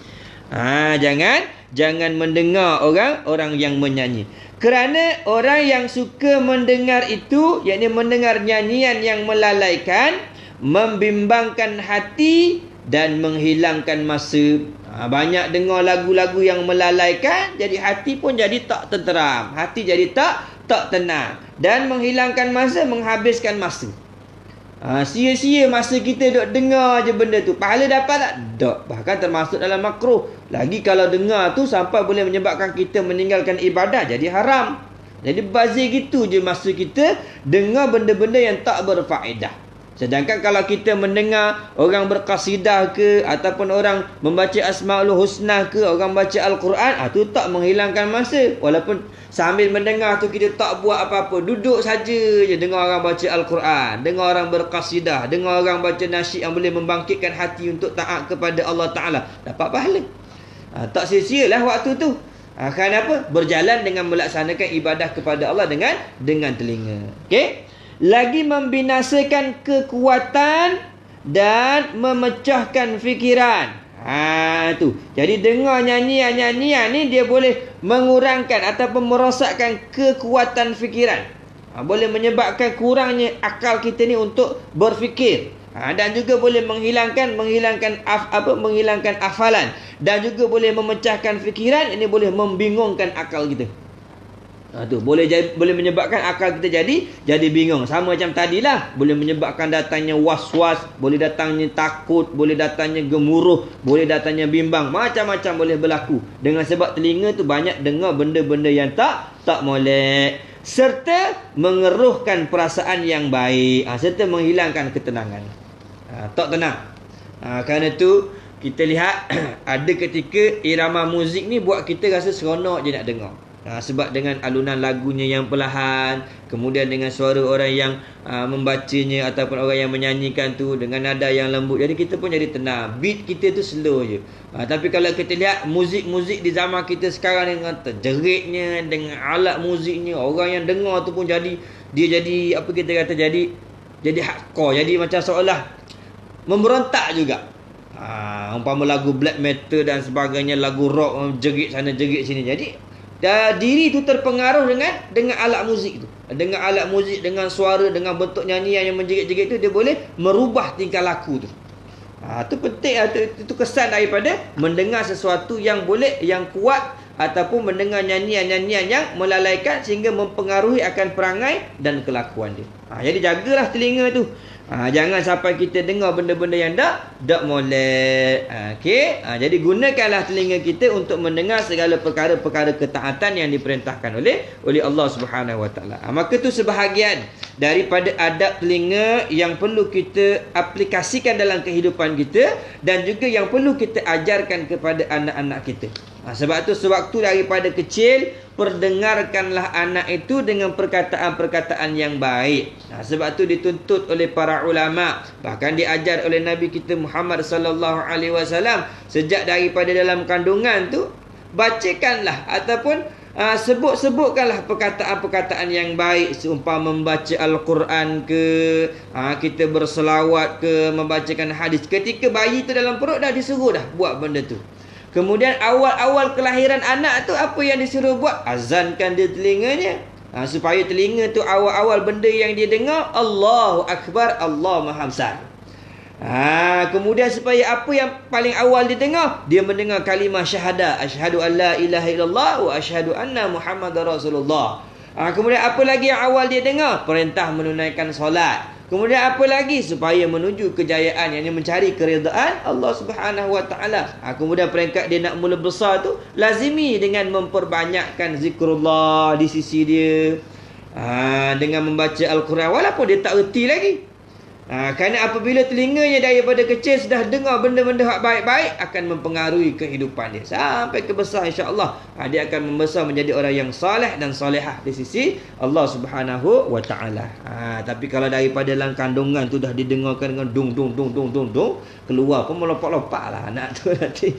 Jangan mendengar orang yang menyanyi. Kerana orang yang suka mendengar itu, yakni mendengar nyanyian yang melalaikan, membimbangkan hati dan menghilangkan masa. Banyak dengar lagu-lagu yang melalaikan, jadi hati pun jadi tak tenteram, hati jadi tak tenang, dan menghilangkan masa, menghabiskan masa. Sia-sia masa kita duk dengar je benda tu. Pahala dapat tak? Tak. Bahkan termasuk dalam makruh. Lagi kalau dengar tu sampai boleh menyebabkan kita meninggalkan ibadah, jadi haram. Jadi bazir gitu je masa kita dengar benda-benda yang tak berfaedah. Sedangkan kalau kita mendengar orang berqasidah ke, ataupun orang membaca Asmaul Husna ke, orang baca Al-Quran, tu tak menghilangkan masa. Walaupun sambil mendengar tu kita tak buat apa-apa, duduk saja je dengar orang baca Al-Quran, dengar orang berqasidah, dengar orang baca nasyid yang boleh membangkitkan hati untuk taat kepada Allah Ta'ala, dapat pahala. Tak sia-sialah waktu tu. Kenapa? Berjalan dengan melaksanakan ibadah kepada Allah dengan telinga. Okey? Lagi membinasakan kekuatan dan memecahkan fikiran. Tu. Jadi dengar nyanyian-nyanyian ni, dia boleh mengurangkan ataupun merosakkan kekuatan fikiran. Boleh menyebabkan kurangnya akal kita ni untuk berfikir. Dan juga boleh menghilangkan hafalan, dan juga boleh memecahkan fikiran. Ini boleh membingungkan akal kita. Tu boleh menyebabkan akal kita jadi bingung. Sama macam tadilah, boleh menyebabkan datangnya was-was, boleh datangnya takut, boleh datangnya gemuruh, boleh datangnya bimbang, macam-macam boleh berlaku. Dengan sebab telinga tu banyak dengar benda-benda yang tak molek, serta mengeruhkan perasaan yang baik, serta menghilangkan ketenangan. Tak tenang. Kerana tu kita lihat ada ketika irama muzik ni buat kita rasa seronok je nak dengar. Sebab dengan alunan lagunya yang perlahan, kemudian dengan suara orang yang membacanya ataupun orang yang menyanyikan tu dengan nada yang lembut, jadi kita pun jadi tenang. Beat kita tu slow je. Tapi kalau kita lihat muzik-muzik di zaman kita sekarang dengan terjeritnya, dengan alat muziknya, orang yang dengar tu pun jadi hardcore, jadi macam seolah memberontak juga. Umpama lagu black metal dan sebagainya, lagu rock jerit sana jerit sini, jadi diri tu terpengaruh dengan alat muzik tu. Dengan alat muzik, dengan suara, dengan bentuk nyanyian yang menjerit-jerit tu, dia boleh merubah tingkah laku tu. Tu penting. Itu kesan daripada mendengar sesuatu yang kuat, ataupun mendengar nyanyian-nyanyian yang melalaikan sehingga mempengaruhi akan perangai dan kelakuan dia. Jadi jagalah telinga tu. Jangan sampai kita dengar benda-benda yang tak molek. Okey. Jadi gunakanlah telinga kita untuk mendengar segala perkara-perkara ketaatan yang diperintahkan oleh Allah Subhanahu Wa Taala. Maka tu sebahagian daripada adab telinga yang perlu kita aplikasikan dalam kehidupan kita, dan juga yang perlu kita ajarkan kepada anak-anak kita. Sebab tu sewaktu daripada kecil, perdengarkanlah anak itu dengan perkataan-perkataan yang baik. Sebab tu dituntut oleh para ulama, bahkan diajar oleh Nabi kita Muhammad sallallahu alaihi wasallam, sejak daripada dalam kandungan tu, bacakanlah ataupun sebut-sebutkanlah perkataan-perkataan yang baik, seumpama membaca Al-Quran ke, kita berselawat ke, membacakan hadis. Ketika bayi tu dalam perut dah disuruh dah buat benda tu. Kemudian awal-awal kelahiran anak tu, apa yang disuruh buat? Azankan dia telinganya, supaya telinga tu awal-awal benda yang dia dengar, Allahu Akbar, Allah Maha Besar. Kemudian supaya apa yang paling awal dia dengar, dia mendengar kalimah syahadah, asyhadu an la ilaha illallah wa asyhadu anna Muhammadar Rasulullah. Kemudian apa lagi yang awal dia dengar? Perintah menunaikan solat. Kemudian apa lagi? Supaya menuju kejayaan, yang mencari keridaan Allah Subhanahu wa taala. Kemudian peringkat dia nak mula besar tu, lazimi dengan memperbanyakkan zikrullah di sisi dia. Dengan membaca Al-Quran walaupun dia tak erti lagi. Kerana apabila telinganya daripada kecil sudah dengar benda-benda hak baik-baik, akan mempengaruhi kehidupan dia sampai ke besar, insya-Allah. Dia akan membesar menjadi orang yang soleh dan solehah di sisi Allah Subhanahu wa taala. Tapi kalau daripada dalam kandungan tu dah didengarkan dengan dung, keluar pun melompat-lompatlah anak tu nanti.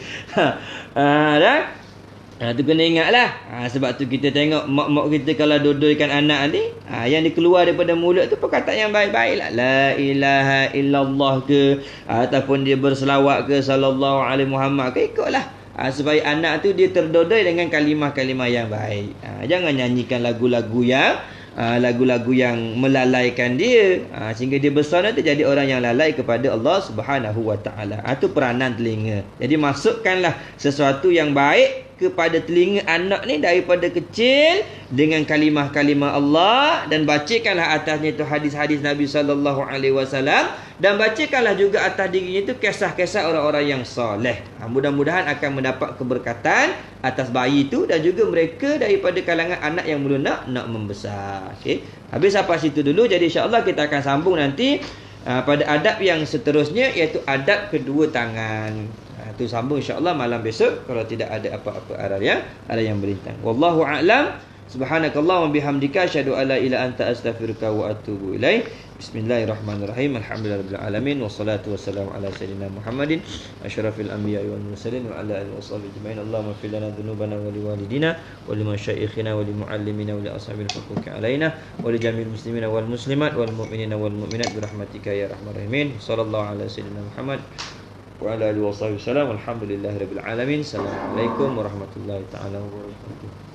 Tu kena ingatlah. Sebab tu kita tengok mak-mak kita kalau dodolkan anak ni, yang dikeluar daripada mulut tu perkataan yang baik-baik lah. La ilaha illallah ke, ataupun dia berselawat ke sallallahu alaihi Muhammad ke, ikutlah. Supaya anak tu dia terdodol dengan kalimah-kalimah yang baik. Jangan nyanyikan lagu-lagu yang melalaikan dia, sehingga dia besar nanti jadi orang yang lalai kepada Allah Subhanahu wa taala. Itu peranan telinga. Jadi masukkanlah sesuatu yang baik kepada telinga anak ni daripada kecil dengan kalimah-kalimah Allah, dan bacakanlah atasnya itu hadis-hadis Nabi sallallahu alaihi wasallam, dan bacakanlah juga atas dirinya itu kisah-kisah orang-orang yang soleh. Mudah-mudahan akan mendapat keberkatan atas bayi itu dan juga mereka daripada kalangan anak yang mula nak membesar. Okey. Habis sampai situ dulu. Jadi insya-Allah kita akan sambung nanti pada adab yang seterusnya, iaitu adab kedua tangan. Itu sambung insya-Allah malam besok kalau tidak ada apa-apa arah yang berintang. Wallahu a'lam. Subhanakallahumma bihamdika asyhadu an la ilaha anta astaghfiruka wa atubu ilaik. Bismillahirrahmanirrahim. Alhamdulillahirabbil alamin wassalatu wassalamu ala sayyidina Muhammadin asyrafil anbiya'i wal mursalin wa ala alihi washabihi ajma'in. Allahumma ighfir lana dhunubana wa liwalidina wa limasyayikhina wa limuallimina wa li ashabil huquqi alaina wa li jami'il muslimina wal muslimat wal mu'minina wal mu'minat bi rahmatika ya arhamar rahimin. Sallallahu ala sayyidina Muhammad wa ala alihi washabihi wasallam. Alhamdulillahirabbil alamin. Assalamualaikum warahmatullahi taala wabarakatuh.